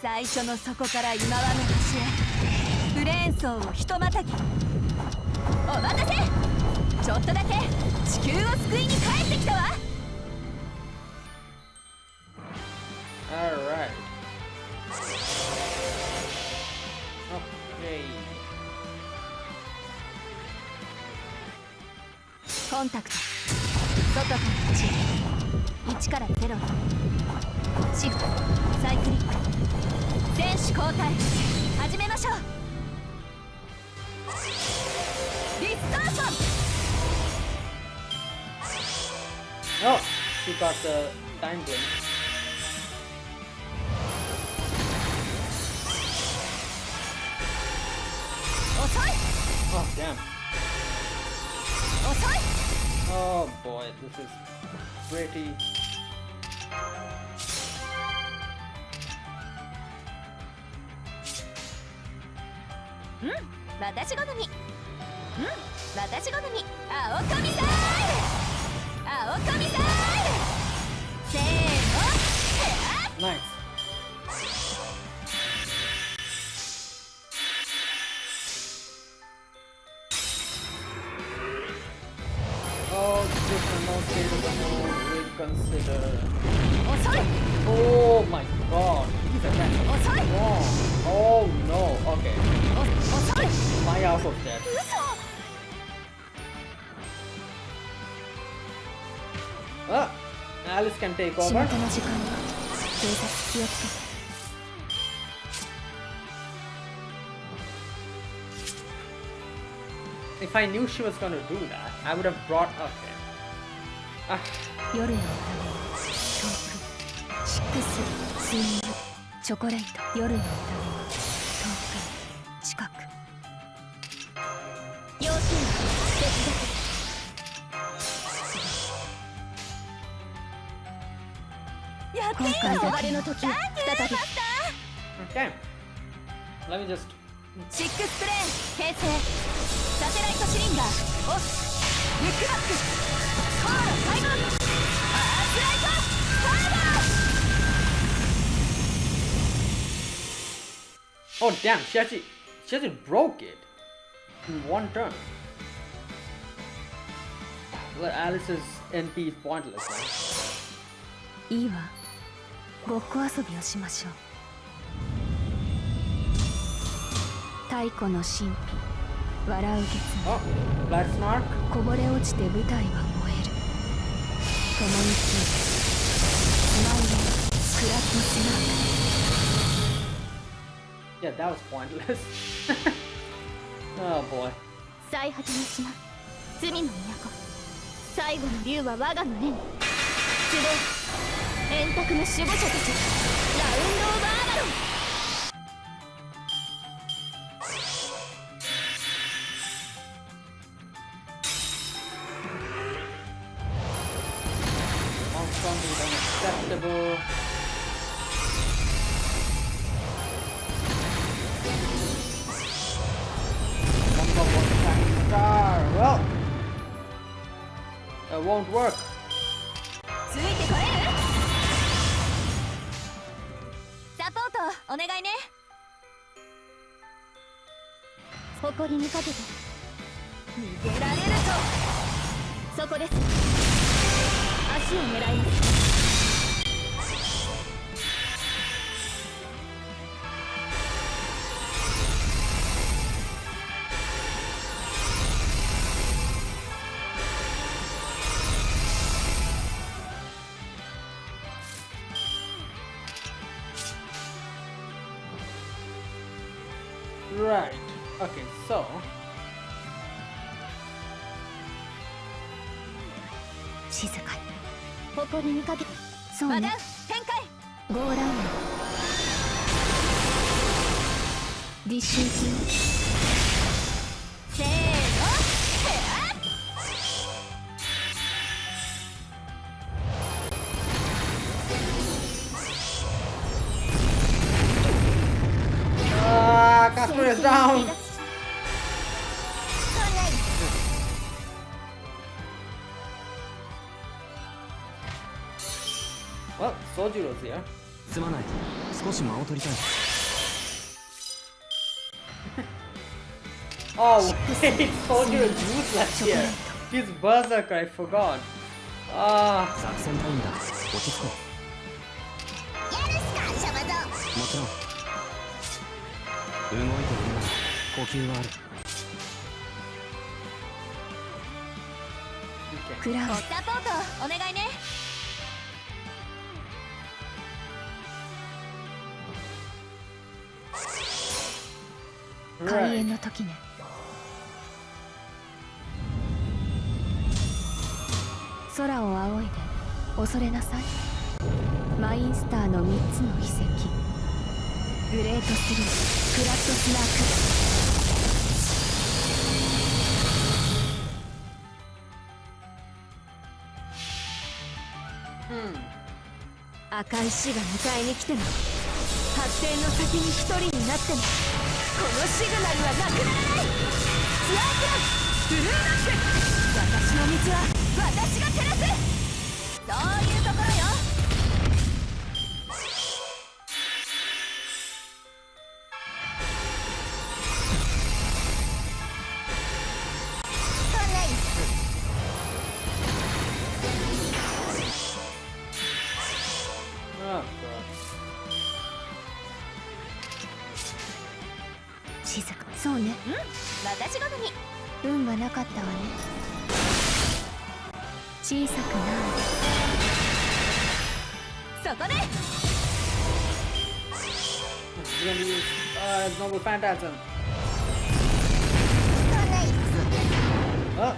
Speaker 2: 最初の底から今はの走れブレーン層をひとまたぎお待たせちょっとだけ地球を救いに帰ってきたわ
Speaker 1: Alright. Okay.
Speaker 2: コンタクト外から1から0シフトサイクリック選手交代始めましょうディスターション
Speaker 1: Oh, she got the time blink. Oh damn. Oh boy, this is pretty.
Speaker 2: 私好み私好み青神サイル青神サイルせーの
Speaker 1: Nice. Oh, different mode status reconsider. Oh my god, these attacks are strong. Oh no, okay. My alpha dead. Ah, Alice can take
Speaker 2: 仕
Speaker 1: over.
Speaker 2: 事の時間だ。警察気をつけて。
Speaker 1: If I knew she was gonna do that, I would have brought. Okay. Ah,
Speaker 2: 夜の宴は遠く、シックススイングチョコレート。夜の宴は遠く、近く。要するに手伝ってやっていいの？今回の時再び。
Speaker 1: okay. Let me just.
Speaker 2: シックスプレーン編成。サテライトシリンダーオフ。ルックバックコード開門。アースライトスターバー。
Speaker 1: Oh damn! She actually broke it in one turn. Well, Alice's NP is pointless now.
Speaker 2: いいわ。ごっこ遊びをしましょう。太古の神秘、笑う月明。
Speaker 1: Oh, Black Snark.
Speaker 2: こぼれ落ちて舞台は燃える。共に消えスマイルクラッドスナー
Speaker 1: Yeah, that was pointless. Oh boy.
Speaker 2: 最果ての島、罪の都。最後の竜は我が胸に。集え円卓の守護者たち、ラウンド・オブ・アーマロン。
Speaker 1: Something unacceptable. Number one shining star. Well, that won't work.
Speaker 2: ついてこれる？サポートお願いね。誇りにかけて逃げられると。そこです。足を狙います。
Speaker 1: Right. Okay, so.
Speaker 2: 静かに誇りにかけて。そうね。展開。ゴーラウンド。ディッシューキング。せーの。
Speaker 1: Casper is down. Well, Sojuro's here.
Speaker 3: すまない。少し間を取りたい。
Speaker 1: Oh wait, Sojuro is useless here. He's Berserker, I forgot. Ah.
Speaker 3: 作戦タイムだ。落ち着こう。
Speaker 2: やるしかシャバゾ。
Speaker 3: もちろん。動いているなら呼吸はある。
Speaker 1: Okay.
Speaker 2: クラウンサポートお願いね。 開演の時ね。空を仰いで恐れなさい。マインスターの3つの遺跡。グレートスリー、クラッドスナーク。 赤い死が迎えに来ても発展の先に一人になってもこのシグナルはなくならない。ツアークラブブルーナック、私の道は私が照らす。そういうところよ。
Speaker 1: Oh, God.
Speaker 2: 静か。そうね。私好み。運がなかったわね。小さくなる。そこで
Speaker 1: We're gonna use Noble Phantasm. Oh.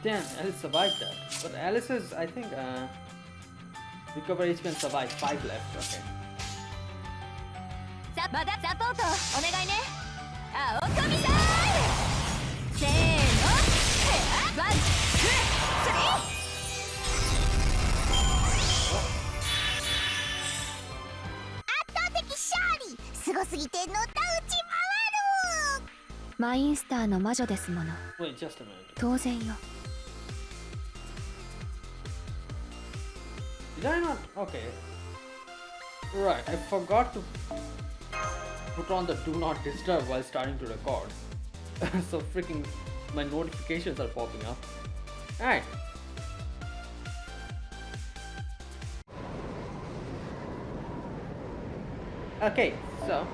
Speaker 1: Damn, Alice survived that. But Alice is, I think, recover HP and survive. 5 left, okay.
Speaker 2: まだサポートお願いね青神さんせーのワン、ツー、スリー圧倒的勝利すごすぎてのたうち回るマインスターの魔女ですもの
Speaker 1: Wait, just a minute.
Speaker 2: 当然よ
Speaker 1: Did I not? Okay. Right, I forgot to put on the do not disturb while starting to record. So freaking my notifications are popping up. Alright. Okay, so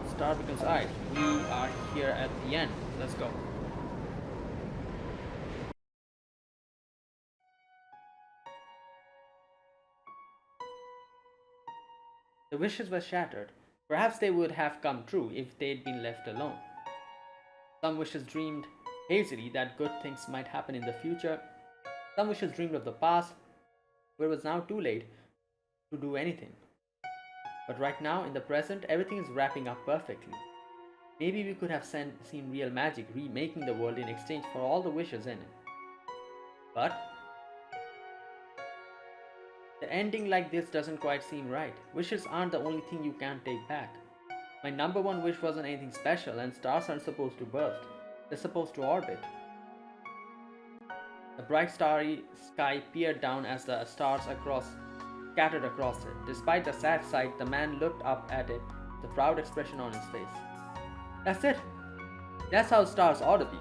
Speaker 1: star becomes alright. We are here at the end. Let's go. The wishes were shattered. Perhaps they would have come true if they'd been left alone. Some wishes dreamed hazily that good things might happen in the future. Some wishes dreamed of the past, where it was now too late to do anything. But right now, in the present, everything is wrapping up perfectly. Maybe we could have seen real magic remaking the world in exchange for all the wishes in it. But the ending like this doesn't quite seem right. Wishes aren't the only thing you can't take back. My number one wish wasn't anything special, and stars aren't supposed to burst. They're supposed to orbit. The bright starry sky peered down as the stars scattered across it. Despite the sad sight, the man looked up at it with a proud expression on his face. That's it. That's how stars ought to be.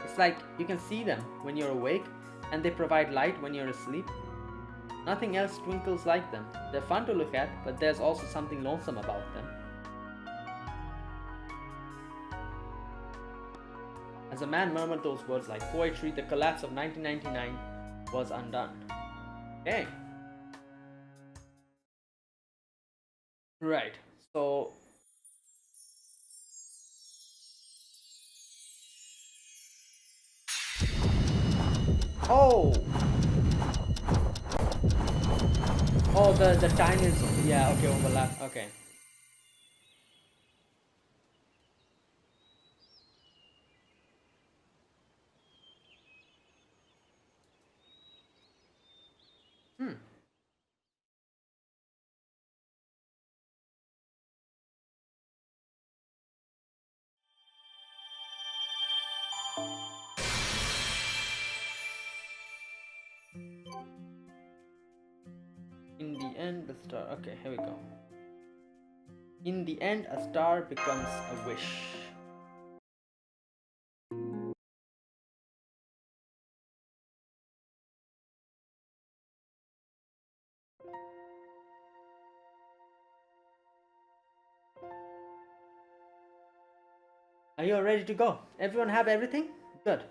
Speaker 1: It's like you can see them when you're awake, and they provide light when you're asleep. Nothing else twinkles like them. They're fun to look at, but there's also something lonesome about them. As a man murmured those words like poetry, the collapse of 1999 was undone. Okay. Right, so... Oh! Oh, the time is, yeah, okay, overlap, okay. In the end, the star, okay, here we go. In the end, a star becomes a wish. Are you all ready to go? Everyone have everything? Good.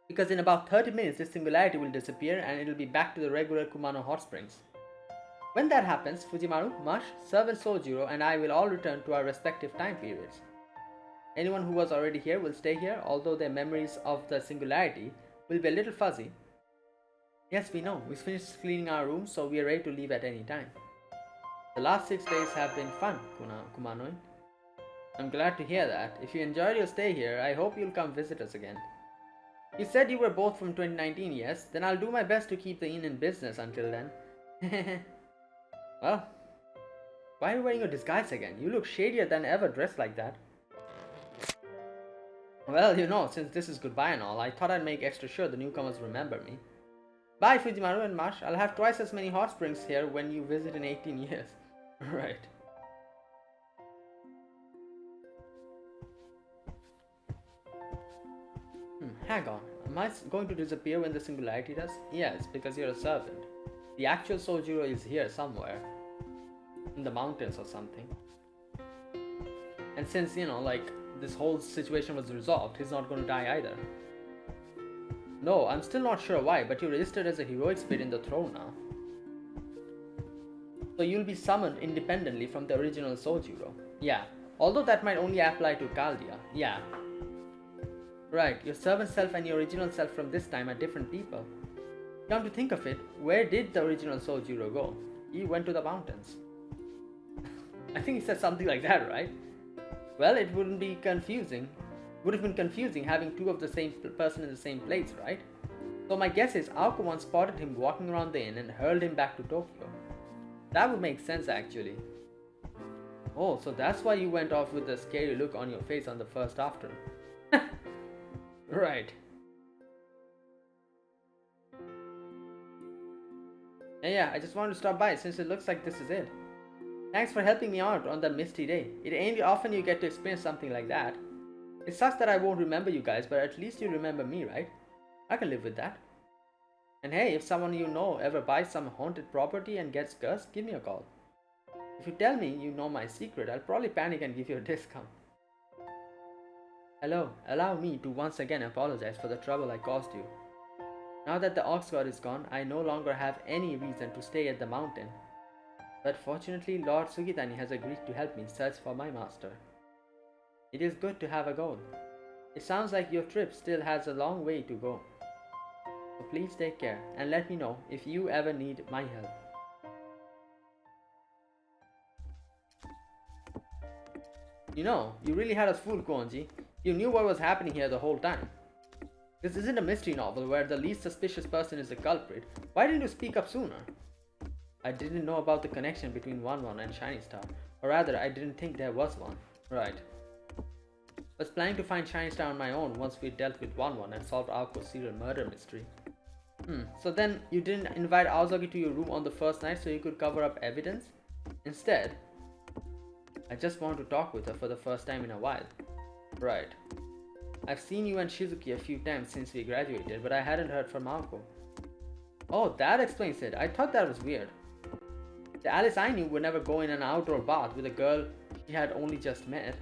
Speaker 1: Because in about 30 minutes, this singularity will disappear and it'll be back to the regular Kumano hot springs. When that happens, Fujimaru, Mash, Servant Sojiro, and I will all return to our respective time periods. Anyone who was already here will stay here, although their memories of the singularity will be a little fuzzy. Yes, we know. We finished cleaning our rooms, so we are ready to leave at any time. The last 6 days have been fun, Kumanoi. I'm glad to hear that. If you enjoyed your stay here, I hope you'll come visit us again. You said you were both from 2019, yes? Then I'll do my best to keep the inn in business until then. Well, why are you wearing your disguise again? You look shadier than ever dressed like that. Well, you know, since this is goodbye and all, I thought I'd make extra sure the newcomers remember me. Bye, Fujimaru and Mash. I'll have twice as many hot springs here when you visit in 18 years. Right. Hang on. Am I going to disappear when the singularity does? Yes, because you're a servant. The actual Sojiro is here somewhere. In the mountains or something. And since, you know, like, this whole situation was resolved, he's not going to die either. No, I'm still not sure why, but you're registered as a heroic spirit in the throne now. So you'll be summoned independently from the original Sojiro. Yeah, although that might only apply to Caldia. Yeah. Right, your servant self and your original self from this time are different people. Come to think of it, where did the original Sojiro go? He went to the mountains. I think he said something like that, right? Well, it wouldn't be confusing. Would have been confusing having two of the same person in the same place, right? So my guess is Aoko once spotted him walking around the inn and hurled him back to Tokyo. That would make sense actually. Oh, so that's why you went off with the scary look on your face on the first afternoon. Right. Yeah, I just wanted to stop by since it looks like this is it. Thanks for helping me out on that misty day. It ain't often you get to experience something like that. It sucks that I won't remember you guys, but at least you remember me, right? I can live with that. And hey, if someone you know ever buys some haunted property and gets cursed, give me a call. If you tell me you know my secret, I'll probably panic and give you a discount. Hello, allow me to once again apologize for the trouble I caused you. Now that the ox god is gone, I no longer have any reason to stay at the mountain. But fortunately, Lord Sugitani has agreed to help me search for my master. It is good to have a goal. It sounds like your trip still has a long way to go. So please take care and let me know if you ever need my help. You know, you really had us fooled, Konji. You knew what was happening here the whole time. This isn't a mystery novel where the least suspicious person is the culprit. Why didn't you speak up sooner? I didn't know about the connection between 1-1 and Shiny Star. Or rather, I didn't think there was one. Right. Was planning to find Shiny Star on my own once we dealt with 1-1 and solved Aoko's serial murder mystery. So then you didn't invite Aozaki to your room on the first night so you could cover up evidence? Instead, I just want to talk with her for the first time in a while. Right. I've seen you and Shizuki a few times since we graduated, but I hadn't heard from Aoko. Oh, that explains it. I thought that was weird. The Alice I knew would never go in an outdoor bath with a girl she had only just met.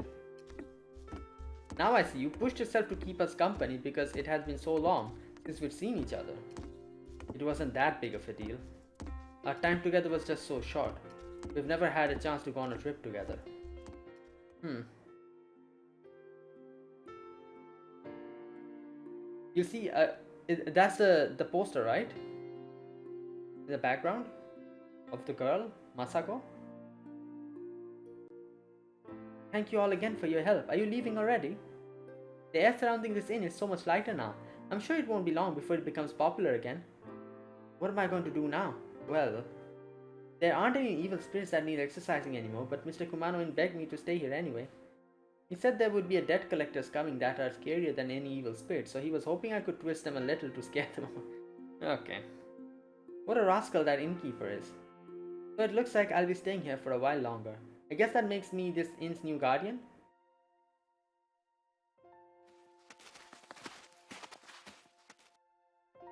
Speaker 1: Now I see you pushed yourself to keep us company because it has been so long since we've seen each other. It wasn't that big of a deal. Our time together was just so short. We've never had a chance to go on a trip together. You see, that's the poster, right? In the background of the girl, Masako. Thank you all again for your help. Are you leaving already? The air surrounding this inn is so much lighter now. I'm sure it won't be long before it becomes popular again. What am I going to do now? Well, there aren't any evil spirits that need exercising anymore, but Mr. Kumano begged me to stay here anyway. He said there would be a debt collectors coming that are scarier than any evil spirit, so he was hoping I could twist them a little to scare them off. Okay. What a rascal that innkeeper is. So it looks like I'll be staying here for a while longer. I guess that makes me this inn's new guardian?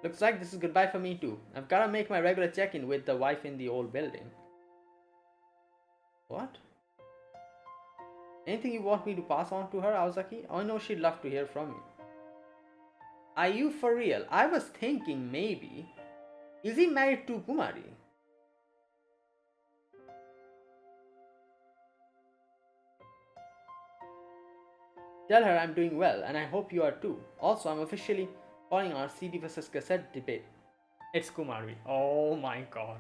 Speaker 1: Looks like this is goodbye for me too. I've gotta make my regular check-in with the wife in the old building. What? Anything you want me to pass on to her, Aozaki? I know she'd love to hear from you. Are you for real? I was thinking maybe. Is he married to Kumari? Tell her I'm doing well and I hope you are too. Also, I'm officially calling our CD versus cassette debate. It's Kumari. Oh my god.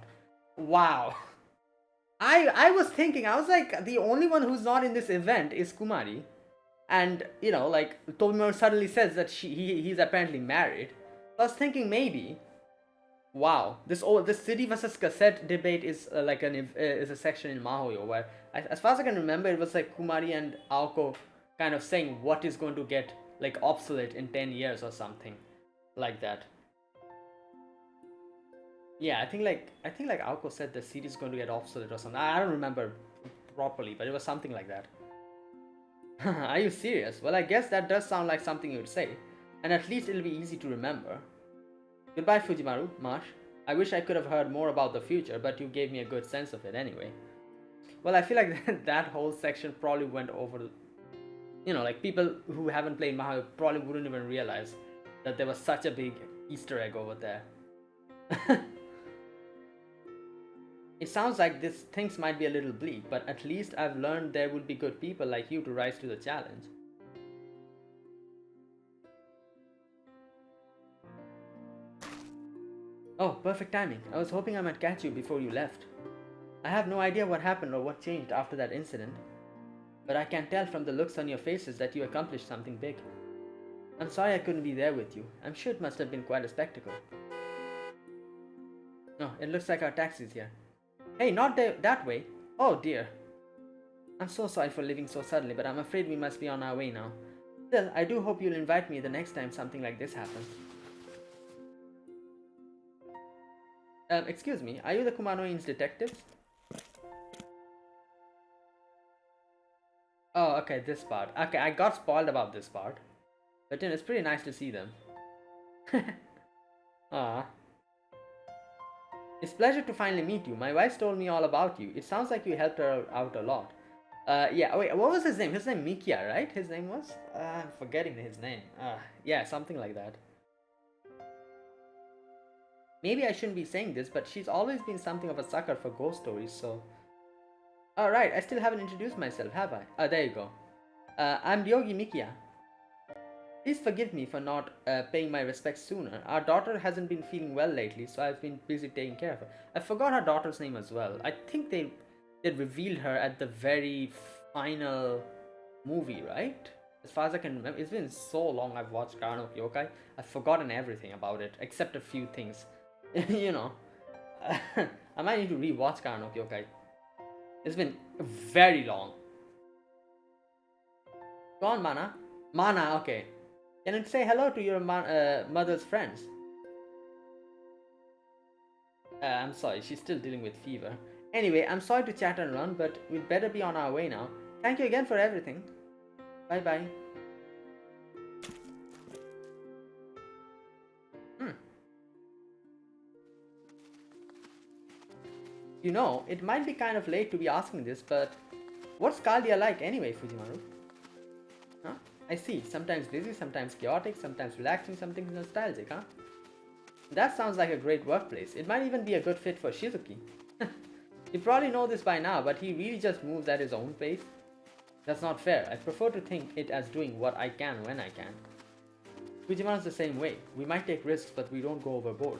Speaker 1: Wow. I was thinking, I was like, the only one who's not in this event is Kumari. And, you know, like, Tomino suddenly says that he's apparently married. I was thinking maybe, wow, this CD versus cassette debate is is a section in Mahoyo where, as far as I can remember, it was like Kumari and Aoko kind of saying what is going to get like obsolete in 10 years or something like that. Yeah, I think like Aoko said the CD is going to get obsolete or something. I don't remember properly, but it was something like that. Are you serious? Well, I guess that does sound like something you would say, and at least it'll be easy to remember. Goodbye, Fujimaru, Marsh. I wish I could have heard more about the future, but you gave me a good sense of it anyway. Well, I feel like that whole section probably went over You know, like people who haven't played Mahoyo probably wouldn't even realize that there was such a big Easter egg over there. It sounds like these things might be a little bleak, but at least I've learned there will be good people like you to rise to the challenge. Oh, perfect timing. I was hoping I might catch you before you left. I have no idea what happened or what changed after that incident, but I can tell from the looks on your faces that you accomplished something big. I'm sorry I couldn't be there with you. I'm sure it must have been quite a spectacle. No, it looks like our taxi's here. Hey, not that way. Oh dear. I'm so sorry for leaving so suddenly, but I'm afraid we must be on our way now. Still, I do hope you'll invite me the next time something like this happens. Excuse me, are you the Kumanoin's detectives? Oh, okay, this part. Okay, I got spoiled about this part. But it's pretty nice to see them. Ah. It's a pleasure to finally meet you. My wife told me all about you. It sounds like you helped her out a lot. Yeah, wait, what was his name? His name Mikia, right? His name was? I'm forgetting his name. Yeah, something like that. Maybe I shouldn't be saying this, but she's always been something of a sucker for ghost stories, so... Alright, I still haven't introduced myself, have I? Oh, there you go. I'm Yogi Mikia. Please forgive me for not paying my respects sooner. Our daughter hasn't been feeling well lately, so I've been busy taking care of her. I forgot her daughter's name as well. I think they revealed her at the very final movie, right? As far as I can remember. It's been so long I've watched Karano Yokai. I've forgotten everything about it, except a few things. You know. I might need to rewatch Karano Yokai. It's been very long. Go on, Mana. Mana, okay. Can you say hello to your mother's friends? I'm sorry, she's still dealing with fever. Anyway, I'm sorry to chat and run, but we'd better be on our way now. Thank you again for everything. Bye bye. You know, it might be kind of late to be asking this, but what's Caldia like anyway, Fujimaru? Huh? I see, sometimes busy, sometimes chaotic, sometimes relaxing, sometimes nostalgic, huh? That sounds like a great workplace. It might even be a good fit for Shizuki. You probably know this by now, but he really just moves at his own pace. That's not fair. I prefer to think it as doing what I can when I can. Fujimaru's the same way. We might take risks, but we don't go overboard.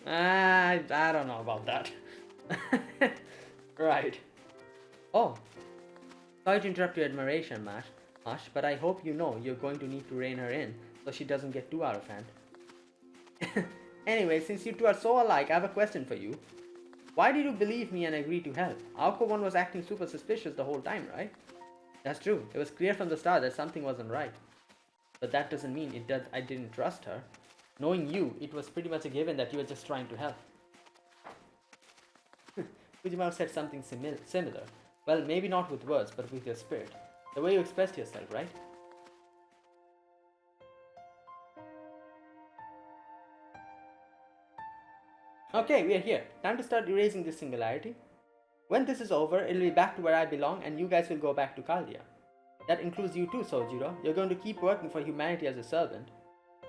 Speaker 1: I don't know about that. Right. Oh. Sorry to interrupt your admiration, Mash, but I hope you know you're going to need to rein her in so she doesn't get too out of hand. Anyway, since you two are so alike, I have a question for you. Why did you believe me and agree to help? Aoko-1 was acting super suspicious the whole time, right? That's true. It was clear from the start that something wasn't right. But that doesn't mean I didn't trust her. Knowing you, it was pretty much a given that you were just trying to help. Fujimaru said something similar. Well, maybe not with words, but with your spirit. The way you expressed yourself, right? Okay, we are here. Time to start erasing this singularity. When this is over, it'll be back to where I belong and you guys will go back to Caldia. That includes you too, Sojiro. You're going to keep working for humanity as a servant.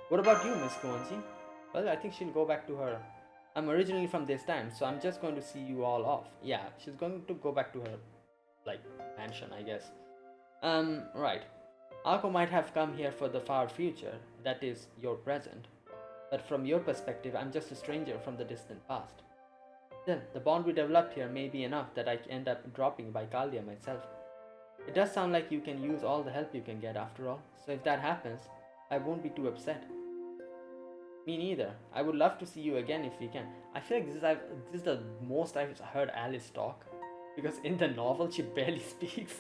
Speaker 1: What about you, Miss Kuonji? Well, I think she'll go back to her. I'm originally from this time, so I'm just going to see you all off. Yeah, she's going to go back to her, mansion, I guess. Right. Ako might have come here for the far future, that is, your present. But from your perspective, I'm just a stranger from the distant past. Still, the bond we developed here may be enough that I end up dropping by Caldia myself. It does sound like you can use all the help you can get after all, so if that happens, I won't be too upset. Me neither. I would love to see you again if we can. I feel like this is the most I've heard Alice talk. Because in the novel, she barely speaks.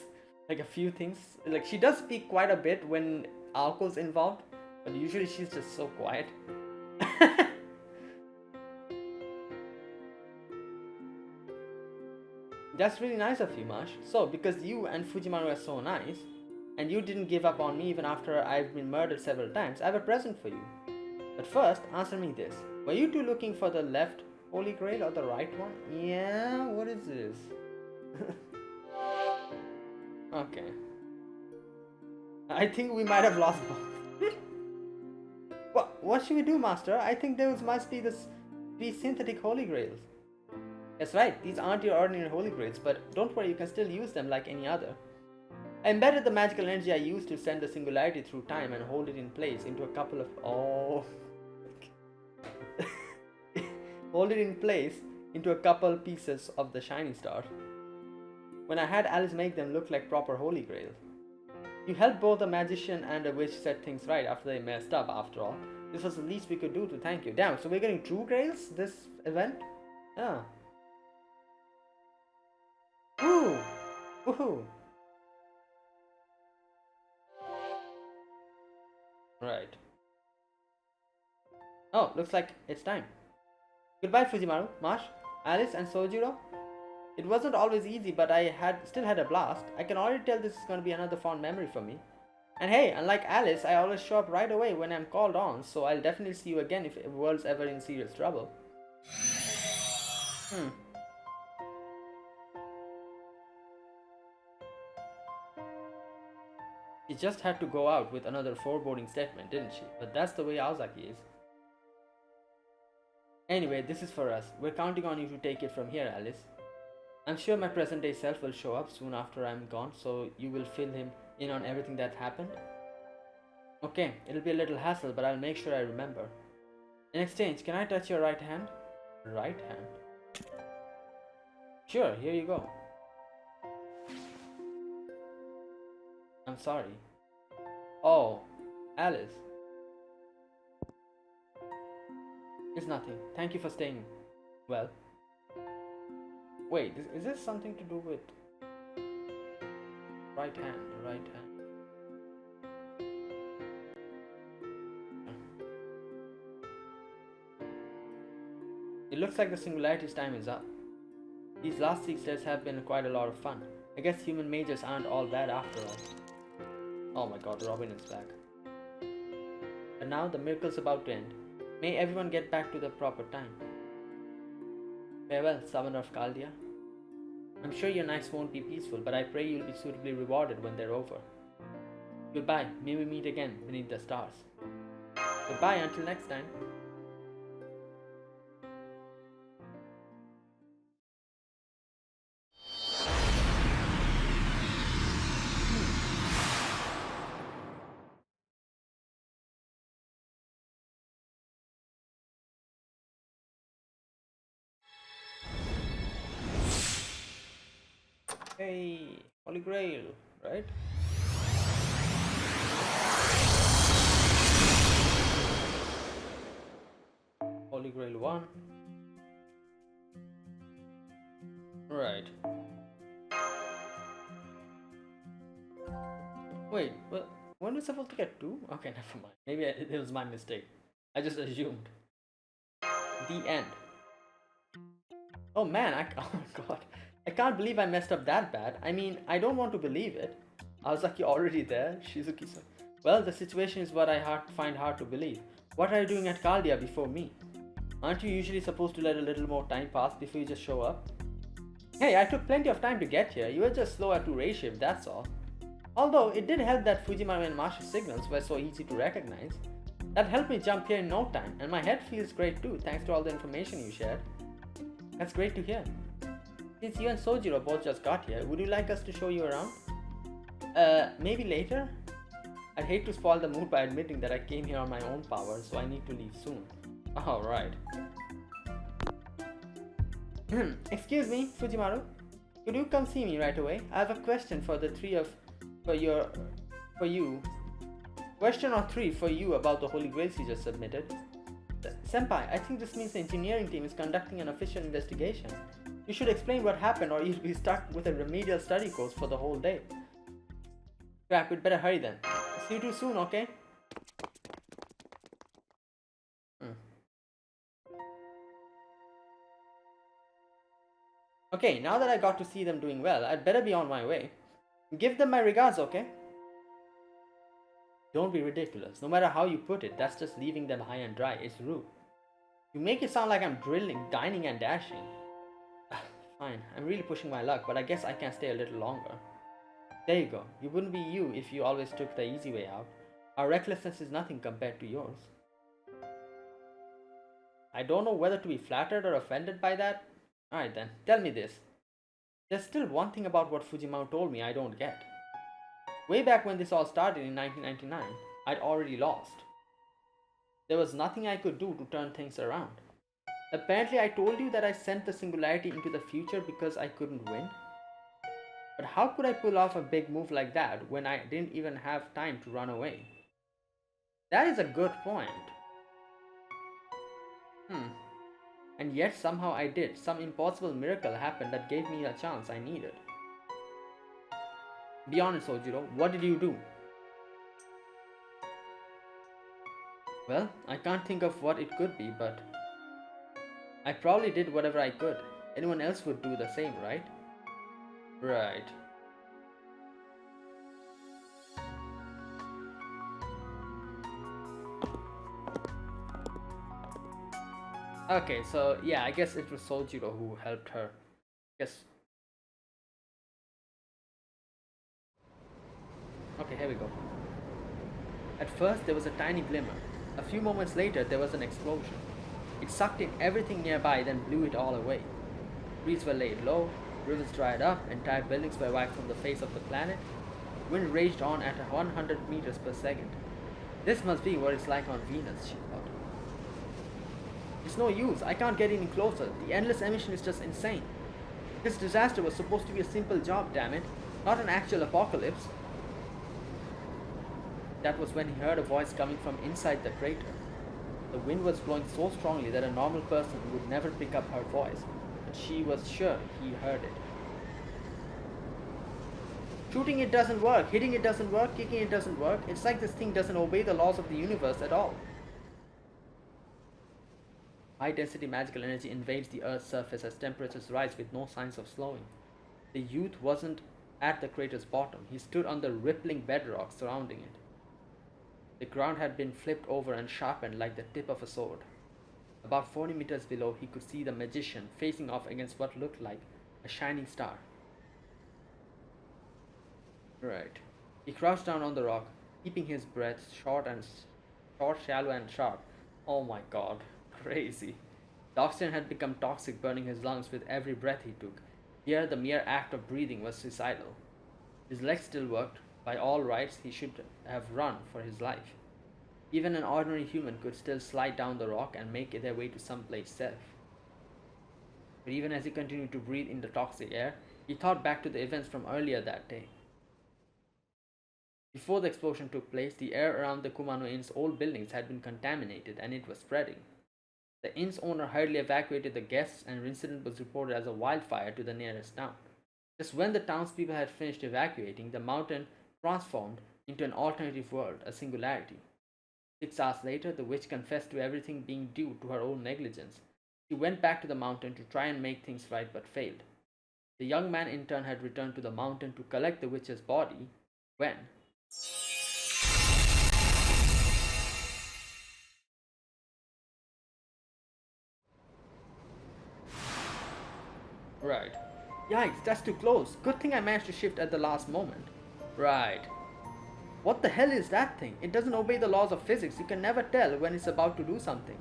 Speaker 1: Like a few things. Like she does speak quite a bit when Aoko's involved. But usually she's just so quiet. That's really nice of you, Mash. So, because you and Fujimaru are so nice, and you didn't give up on me even after I've been murdered several times, I have a present for you. But first, answer me this. Were you two looking for the left Holy Grail or the right one? Yeah, what is this? Okay. I think we might have lost both. What should we do, Master? I think those must be these synthetic holy grails. That's right, these aren't your ordinary holy grails, but don't worry, you can still use them like any other. I embedded the magical energy I used to send the singularity through time and hold it in place into a couple of... Oh... hold it in place into a couple pieces of the shiny star. When I had Alice make them look like proper holy grails. You helped both a magician and a witch set things right after they messed up, after all. This was the least we could do to thank you. Damn, so we're getting true grails this event? Yeah. Ooh! Woohoo! Right. Oh, looks like it's time. Goodbye, Fujimaru, Marsh, Alice, and Sojiro. It wasn't always easy, but I still had a blast. I can already tell this is going to be another fond memory for me. And hey, unlike Alice, I always show up right away when I'm called on, so I'll definitely see you again if the world's ever in serious trouble. She just had to go out with another foreboding statement, didn't she? But that's the way Aozaki is. Anyway, this is for us. We're counting on you to take it from here, Alice. I'm sure my present-day self will show up soon after I'm gone, so you will fill him in on everything that happened. Okay, it'll be a little hassle, but I'll make sure I remember. In exchange, can I touch your right hand? Right hand? Sure, here you go. I'm sorry. Oh, Alice. It's nothing. Thank you for staying. Well. Wait, is this something to do with right hand? Right hand. It looks like the singularity's time is up. These last 6 days have been quite a lot of fun. I guess human mages aren't all bad after all. Oh my god, Robin is back. But now the miracle's about to end. May everyone get back to the proper time. Farewell, Summoner of Chaldea. I'm sure your nights won't be peaceful, but I pray you'll be suitably rewarded when they're over. Goodbye, may we meet again beneath the stars. Goodbye until next time. Hey, Holy Grail, right? Holy Grail 1. Right. Wait, well, when was I supposed to get 2? Okay, never mind. Maybe it was my mistake. I just assumed. The end. Oh man, oh my god. I can't believe I messed up that bad. I mean, I don't want to believe it. Aozaki already there? Shizuki-san. Well, the situation is what I find hard to believe. What are you doing at Chaldea before me? Aren't you usually supposed to let a little more time pass before you just show up? Hey, I took plenty of time to get here. You were just slow at 2 ray shift, that's all. Although, it did help that Fujimaru and Marsh's signals were so easy to recognize. That helped me jump here in no time, and my head feels great too, thanks to all the information you shared. That's great to hear. Since you and Sojiro both just got here, would you like us to show you around? Maybe later? I'd hate to spoil the mood by admitting that I came here on my own power, so I need to leave soon. Alright. Excuse me, Fujimaru. Could you come see me right away? I have a question for you. Question or 3 for you about the Holy Grails you just submitted. Senpai, I think this means the engineering team is conducting an official investigation. You should explain what happened or you'll be stuck with a remedial study course for the whole day. Crap, we'd better hurry then. See you too soon, okay? Okay, now that I got to see them doing well, I'd better be on my way. Give them my regards, okay? Don't be ridiculous. No matter how you put it, that's just leaving them high and dry. It's rude. You make it sound like I'm dining and dashing. Fine, I'm really pushing my luck, but I guess I can stay a little longer. There you go. You wouldn't be you if you always took the easy way out. Our recklessness is nothing compared to yours. I don't know whether to be flattered or offended by that. Alright then, tell me this. There's still one thing about what Fujimao told me I don't get. Way back when this all started in 1999, I'd already lost. There was nothing I could do to turn things around. Apparently I told you that I sent the singularity into the future because I couldn't win. But how could I pull off a big move like that when I didn't even have time to run away? That is a good point. And yet somehow I did. Some impossible miracle happened that gave me a chance I needed. Be honest, Sojiro, what did you do? Well, I can't think of what it could be, but I probably did whatever I could. Anyone else would do the same, right? Right. Okay, so yeah, I guess it was Sojiro who helped her. Yes. Okay, here we go. At first, there was a tiny glimmer. A few moments later, there was an explosion. It sucked in everything nearby, then blew it all away. Trees were laid low, rivers dried up, entire buildings were wiped from the face of the planet. Wind raged on at 100 meters per second. This must be what it's like on Venus, she thought. It's no use, I can't get any closer. The endless emission is just insane. This disaster was supposed to be a simple job, damn it, not an actual apocalypse. That was when he heard a voice coming from inside the crater. The wind was blowing so strongly that a normal person would never pick up her voice, but she was sure he heard it. Shooting it doesn't work, hitting it doesn't work, kicking it doesn't work. It's like this thing doesn't obey the laws of the universe at all. High density magical energy invades the Earth's surface as temperatures rise with no signs of slowing. The youth wasn't at the crater's bottom. He stood on the rippling bedrock surrounding it. The ground had been flipped over and sharpened like the tip of a sword. About 40 meters below, he could see the magician facing off against what looked like a shining star. Right. He crouched down on the rock, keeping his breath short, shallow and sharp. Oh my god. Crazy. The oxygen had become toxic, burning his lungs with every breath he took. Here, the mere act of breathing was suicidal. His legs still worked. By all rights, he should have run for his life. Even an ordinary human could still slide down the rock and make their way to someplace safe. But even as he continued to breathe in the toxic air, he thought back to the events from earlier that day. Before the explosion took place, the air around the Kumano Inn's old buildings had been contaminated and it was spreading. The inn's owner hurriedly evacuated the guests and the incident was reported as a wildfire to the nearest town. Just when the townspeople had finished evacuating, the mountain transformed into an alternative world, a singularity. 6 hours later, the witch confessed to everything being due to her own negligence. She went back to the mountain to try and make things right but failed. The young man in turn had returned to the mountain to collect the witch's body when... Right. Yikes, that's too close. Good thing I managed to shift at the last moment. Right. What the hell is that thing? It doesn't obey the laws of physics. You can never tell when it's about to do something.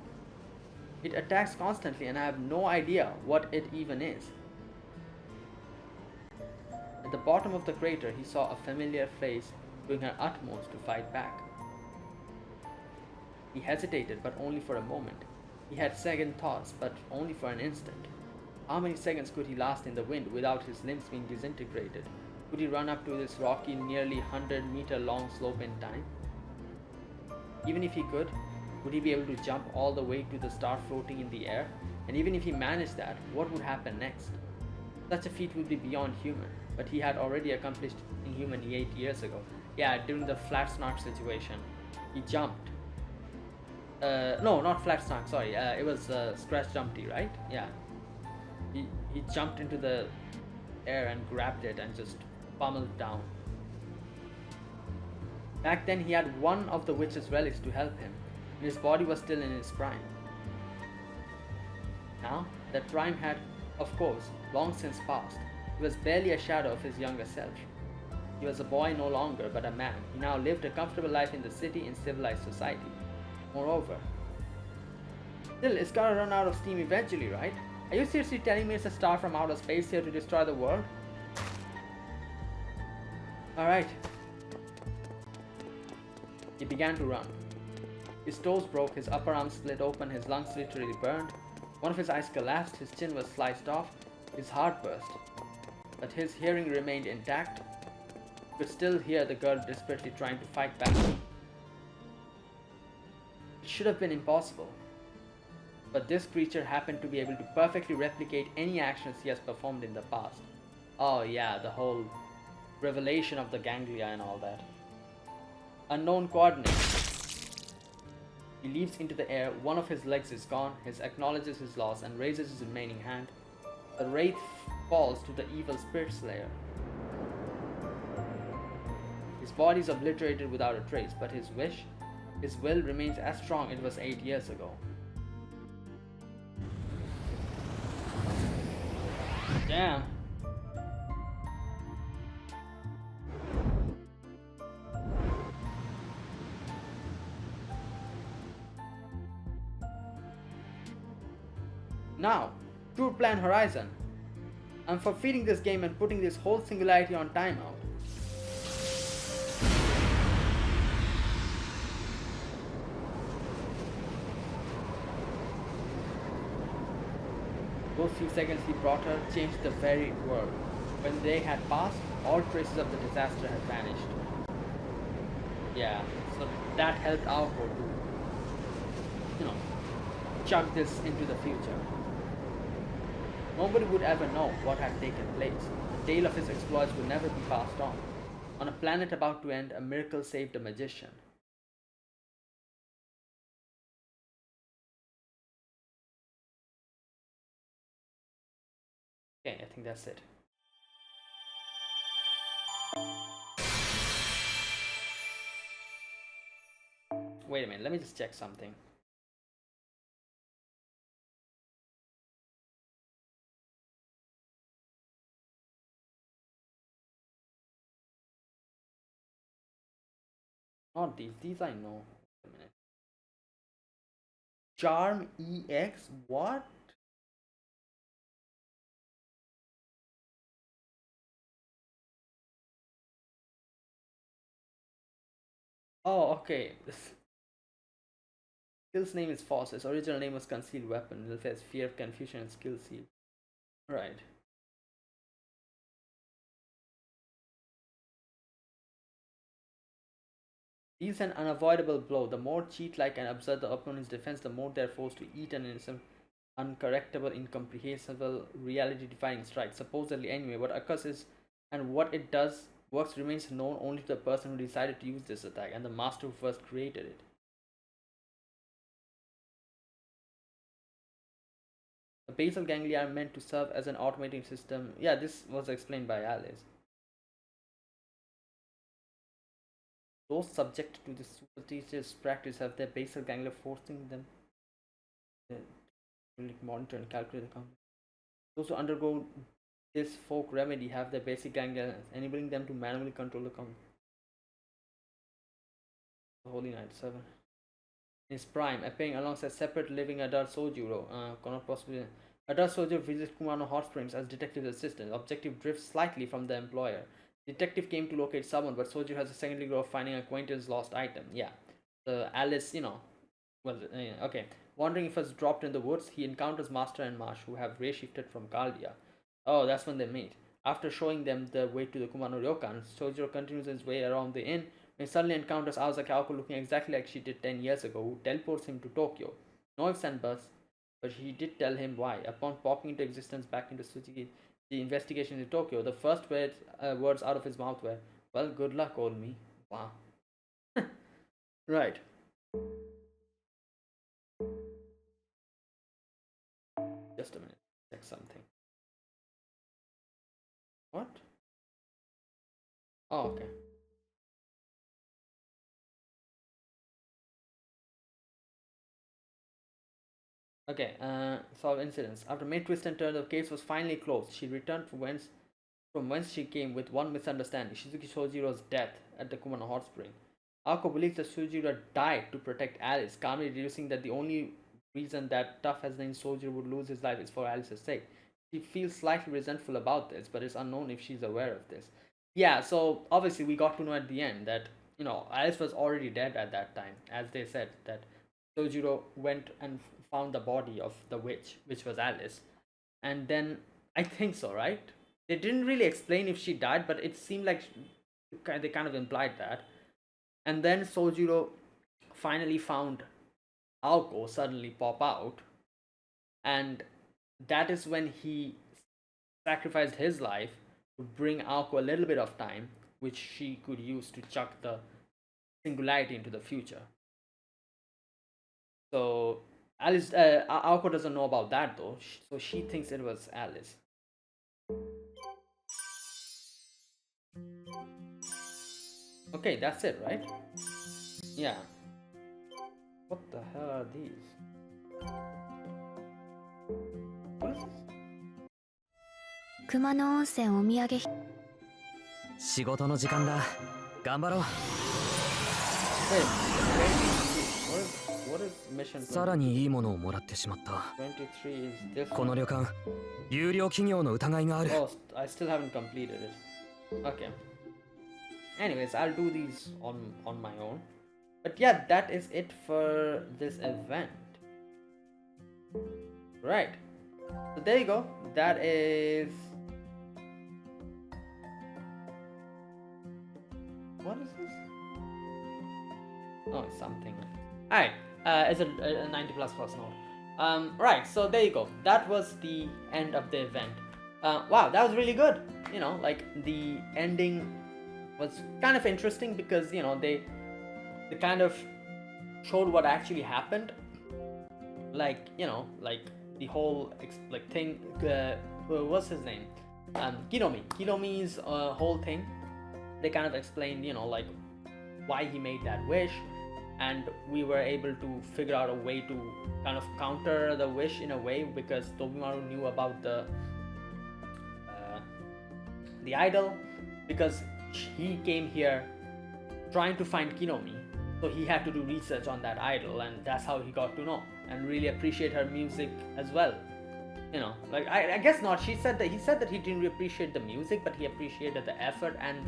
Speaker 1: It attacks constantly and I have no idea what it even is. At the bottom of the crater, he saw a familiar face doing her utmost to fight back. He hesitated, but only for a moment. He had second thoughts, but only for an instant. How many seconds could he last in the wind without his limbs being disintegrated? Could he run up to this rocky, nearly 100-meter long slope in time? Even if he could, would he be able to jump all the way to the star floating in the air? And even if he managed that, what would happen next? Such a feat would be beyond human, but he had already accomplished inhuman 8 years ago. Yeah, during the flat snark situation, he jumped. No, not flat snark, sorry, it was scratch jumpy, right? Yeah. He jumped into the air and grabbed it and just pummeled down. Back then he had one of the witch's relics to help him, and his body was still in its prime. Now, that prime had, of course, long since passed. He was barely a shadow of his younger self. He was a boy no longer, but a man. He now lived a comfortable life in the city in civilized society. Moreover, still, it's gonna run out of steam eventually, right? Are you seriously telling me it's a star from outer space here to destroy the world? Alright. He began to run. His toes broke, his upper arm split open, his lungs literally burned. One of his eyes collapsed, his chin was sliced off, his heart burst. But his hearing remained intact. He could still hear the girl desperately trying to fight back. It should have been impossible. But this creature happened to be able to perfectly replicate any actions he has performed in the past. Oh yeah, the whole revelation of the ganglia and all that. Unknown coordinates. He leaps into the air, one of his legs is gone, he acknowledges his loss and raises his remaining hand. The wraith falls to the evil spirit slayer. His body is obliterated without a trace, but his will remains as strong it was 8 years ago. Damn. Now, True Plan Horizon. I'm for feeding this game and putting this whole singularity on timeout. Those few seconds he brought her changed the very world. When they had passed, all traces of the disaster had vanished. Yeah, so that helped Aoko to, chug this into the future. Nobody would ever know what had taken place. The tale of his exploits would never be passed on. On a planet about to end, a miracle saved a magician. Okay, I think that's it. Wait a minute, let me just check something. Not these I know. Wait a minute. Charm EX? What? Oh, okay. Skill's name is false. Its original name was Concealed Weapon. It says Fear, Confusion, and Skill Seal. Right. Deals an unavoidable blow. The more cheat-like and absurd the opponent's defense, the more they're forced to eat an innocent, uncorrectable, incomprehensible, reality-defying strike. Supposedly, anyway, what occurs is, and what it does works remains known only to the person who decided to use this attack and the master who first created it. The basal ganglia are meant to serve as an automating system. Yeah, this was explained by Alice. Those subject to this superstitious practice have their basal ganglia forcing them to monitor and calculate the count. Those who undergo this folk remedy have their basic ganglia enabling them to manually control the count. The Holy Knight 7. In his prime, appearing alongside separate living adult Sojuro, cannot possibly. Adult Sojuro visits Kumano Hot Springs as detective assistant. Objective drifts slightly from the employer. Detective came to locate someone, but Sojuro has a secondary goal of finding acquaintance's lost item. Yeah. So Alice, okay. Wondering if it's dropped in the woods, he encounters Master and Marsh, who have ray-shifted from Caldia. Oh, that's when they meet. After showing them the way to the Kumano Ryokan, Sojuro continues his way around the inn when he suddenly encounters Aozaki Aoko looking exactly like she did 10 years ago, who teleports him to Tokyo. No ifs and buts, but he did tell him why. Upon popping into existence back into Tsuchigi, the investigation in Tokyo, the first words out of his mouth were, "Well, good luck, old me." Wow. Right. Just a minute. Check something. What? Oh, okay. Okay, solve incidents. After many twists and turns, the case was finally closed. She returned from whence from whence she came with one misunderstanding: Shizuki Sojiro's death at the Kumano Hot Spring. Aoko believes that Sojiro died to protect Alice, calmly deducing that the only reason that tough as named Sojiro would lose his life is for Alice's sake. She feels slightly resentful about this, but it's unknown if she's aware of this. Yeah, so obviously we got to know at the end that, Alice was already dead at that time, as they said that Sojiro went and found the body of the witch, which was Alice. And then, I think so, right? They didn't really explain if she died, but it seemed like they kind of implied that. And then Sojiro finally found Aoko suddenly pop out, and that is when he sacrificed his life to bring Aoko a little bit of time, which she could use to chuck the singularity into the future. So Alice, Aoko doesn't know about that though, so she thinks it was Alice. Okay, that's it, right? Yeah. What the hell are these? What is this?
Speaker 2: 熊野温泉お土産
Speaker 3: 仕事の時間だ。頑張ろう。
Speaker 1: Wait, what is mission
Speaker 3: さらにいいものをもらってしまった。
Speaker 1: 23 is this
Speaker 3: この旅館、有料企業の疑いがある。
Speaker 1: Oh, I still haven't completed it. Okay. Anyways, I'll do these on my own. But yeah, that is it for this event. Right. So there you go. That is... What is this? Oh, it's something. Alright. It's a 90 plus note. Right, so there you go. That was the end of the event. Wow, that was really good. Like the ending was kind of interesting because they kind of showed what actually happened. Like the whole thing. What's his name? Kinomi's whole thing. They kind of explained like why he made that wish, and we were able to figure out a way to kind of counter the wish in a way because Tobimaru knew about the idol, because he came here trying to find Kinomi, so he had to do research on that idol, and that's how he got to know and really appreciate her music as well. Like I guess not. He said that he didn't appreciate the music, but he appreciated the effort and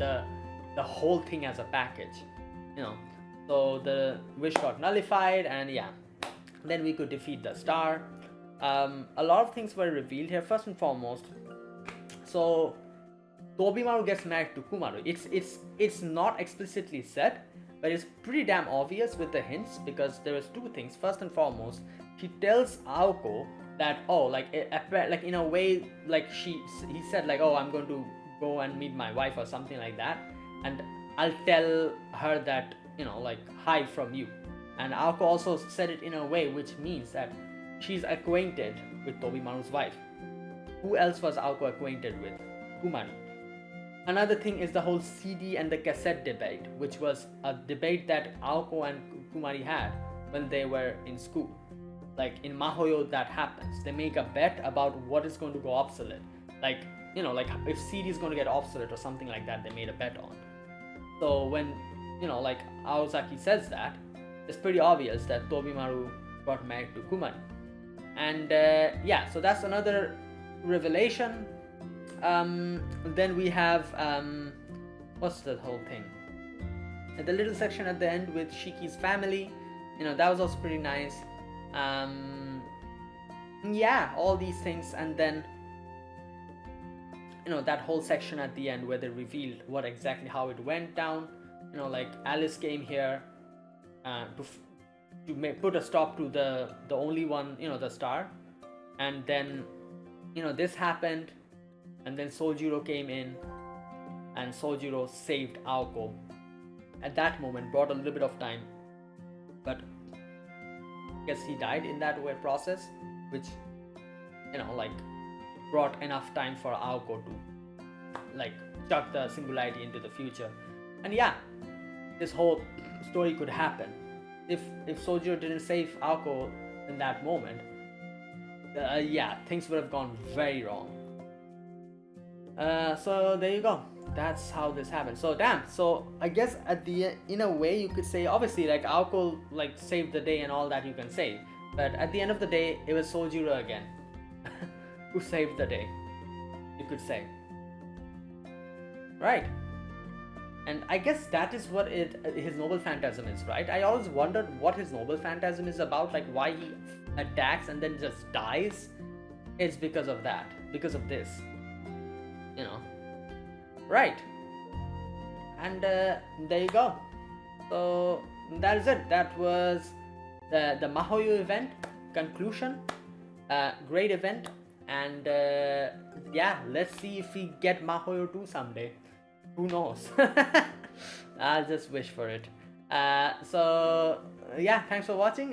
Speaker 1: the whole thing as a package. So the wish got nullified, and yeah, then we could defeat the star. A lot of things were revealed here. First and foremost, so Tobimaru gets married to Kumaru. It's not explicitly said, but it's pretty damn obvious with the hints, because there was two things. First and foremost, he tells Aoko that in a way, like he said like, oh, I'm going to go and meet my wife or something like that, and I'll tell her that like hi from you. And Aoko also said it in a way which means that she's acquainted with Tobimaru's wife. Who else was Aoko acquainted with? Kumari. Another thing is the whole CD and the cassette debate, which was a debate that Aoko and Kumari had when they were in school. Like in Mahoyo, that happens. They make a bet about what is going to go obsolete. Like if CD is going to get obsolete or something like that, they made a bet on. So when like Aozaki says that, it's pretty obvious that Tobimaru got married to Kumari. And yeah, so that's another revelation. Then we have what's the whole thing? And the little section at the end with Shiki's family, that was also pretty nice. Yeah, all these things, and then that whole section at the end where they revealed what exactly how it went down. Like Alice came here to put a stop to the only one, the star, and then this happened, and then Sojiro came in, and Sojiro saved Aoko. At that moment, brought a little bit of time, but I guess he died in that way process, which like brought enough time for Aoko to like chuck the singularity into the future. And yeah, this whole story could happen if Sojiro didn't save Aoko in that moment. Yeah, things would have gone very wrong. So there you go. That's how this happened. So damn. So I guess at the in a way you could say, obviously, like Aoko like saved the day and all that you can say, but at the end of the day it was Sojiro again who saved the day, you could say, right? And I guess that is what his noble phantasm is, right? I always wondered what his noble phantasm is about, like why he attacks and then just dies. It's because of that, because of this, you know, right? And there you go. So that is it. That was the Mahoyo event conclusion. Great event, and yeah, let's see if we get Mahoyo 2 someday. Who knows? I'll just wish for it. So yeah, thanks for watching.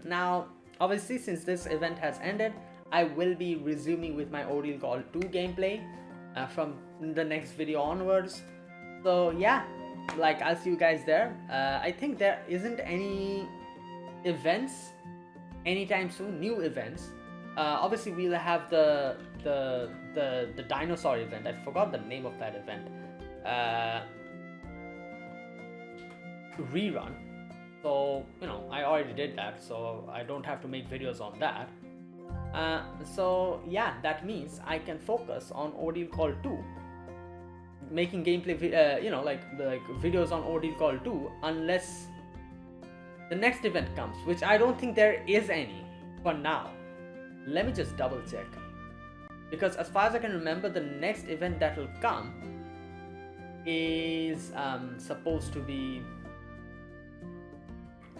Speaker 1: Now obviously, since this event has ended, I will be resuming with my Ordeal Call 2 gameplay from the next video onwards. So yeah, like I'll see you guys there. I think there isn't any events anytime soon, new events. Obviously we'll have the dinosaur event. I forgot the name of that event. Rerun. So you know, I already did that, so I don't have to make videos on that. So yeah, that means I can focus on Ordeal Call 2, making gameplay, you know, like videos on Ordeal Call 2, unless the next event comes, which I don't think there is any for now. Let me just double check, because as far as I can remember, the next event that will come is supposed to be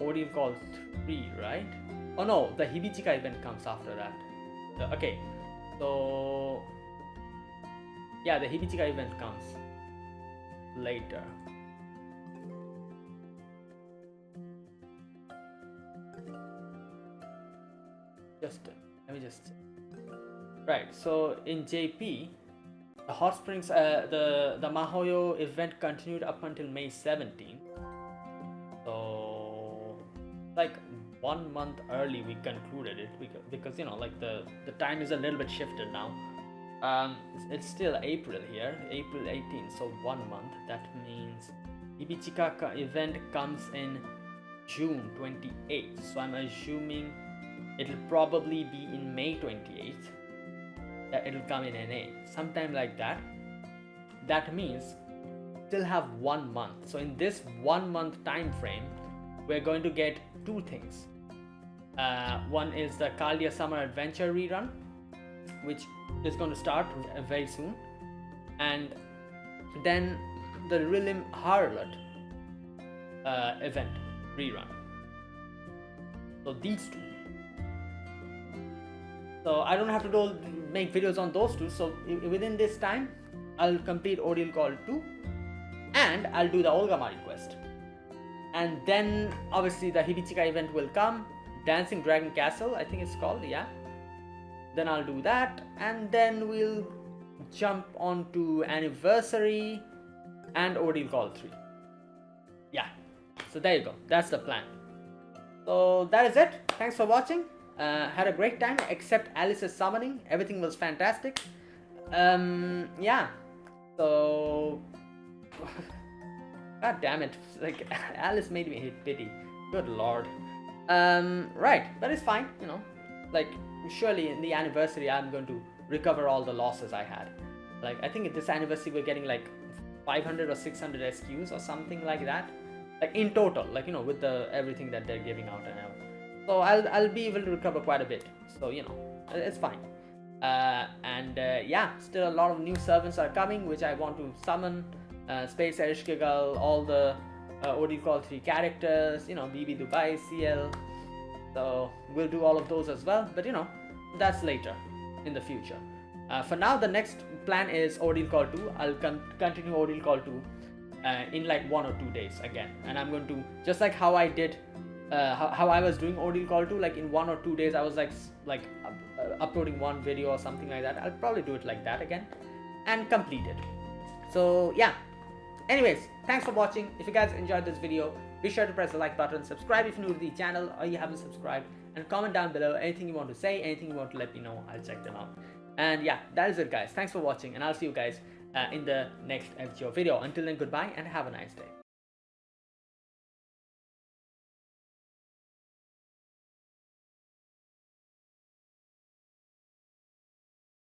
Speaker 1: Ordeal Call 3, right? Oh no, the Hibichika event comes after that. Okay, so yeah, the Hibichika event comes later. Let me just right. So in JP, the hot springs, the Mahoyo event continued up until May 17th. So like 1 month early we concluded it, because you know, like the time is a little bit shifted now. It's still April here, April 18th, so 1 month. That means Ibichika event comes in June 28th, so I'm assuming it'll probably be in May 28th that it'll come in NA, sometime like that. That means still have 1 month. So in this 1 month time frame, we're going to get two things. One is the Kaldia Summer Adventure rerun, which is going to start very soon, and then the Rilim Harlot event rerun. So these two. So I don't have to make videos on those two. So within this time, I'll complete Ordeal Call 2, and I'll do the Olgamari quest. And then obviously the Hibichika event will come, Dancing Dragon Castle, I think it's called, yeah. Then I'll do that, and then we'll jump on to Anniversary and Ordeal Call 3. Yeah, so there you go, that's the plan. So that is it, thanks for watching. Had a great time, except Alice's summoning, everything was fantastic. Yeah, so god damn it, like Alice made me hit pity, good lord. Right, but it's fine, you know, like surely in the anniversary I'm going to recover all the losses I had. Like I think at this anniversary we're getting like 500 or 600 SQs or something like that, like in total, like you know, with the everything that they're giving out and everything. So I'll be able to recover quite a bit, so you know, it's fine. Yeah, still a lot of new servants are coming, which I want to summon. Space Erishkigal, all the Ordeal Call 3 characters, you know, BB Dubai, CL. So we'll do all of those as well, but you know, that's later in the future. For now, the next plan is Ordeal Call 2. I'll continue Ordeal Call 2 in like 1 or 2 days again, and I'm going to, just like how I did, how I was doing Ordeal Call 2, like in 1 or 2 days I was like uploading one video or something like that. I'll probably do it like that again and complete it. So yeah, anyways, thanks for watching. If you guys enjoyed this video, be sure to press the like button, subscribe if you're new to the channel or you haven't subscribed, and comment down below anything you want to say, anything you want to let me know. I'll check them out. And yeah, that is it guys. Thanks for watching, and I'll see you guys in the next FGO video. Until then, goodbye and have a nice day.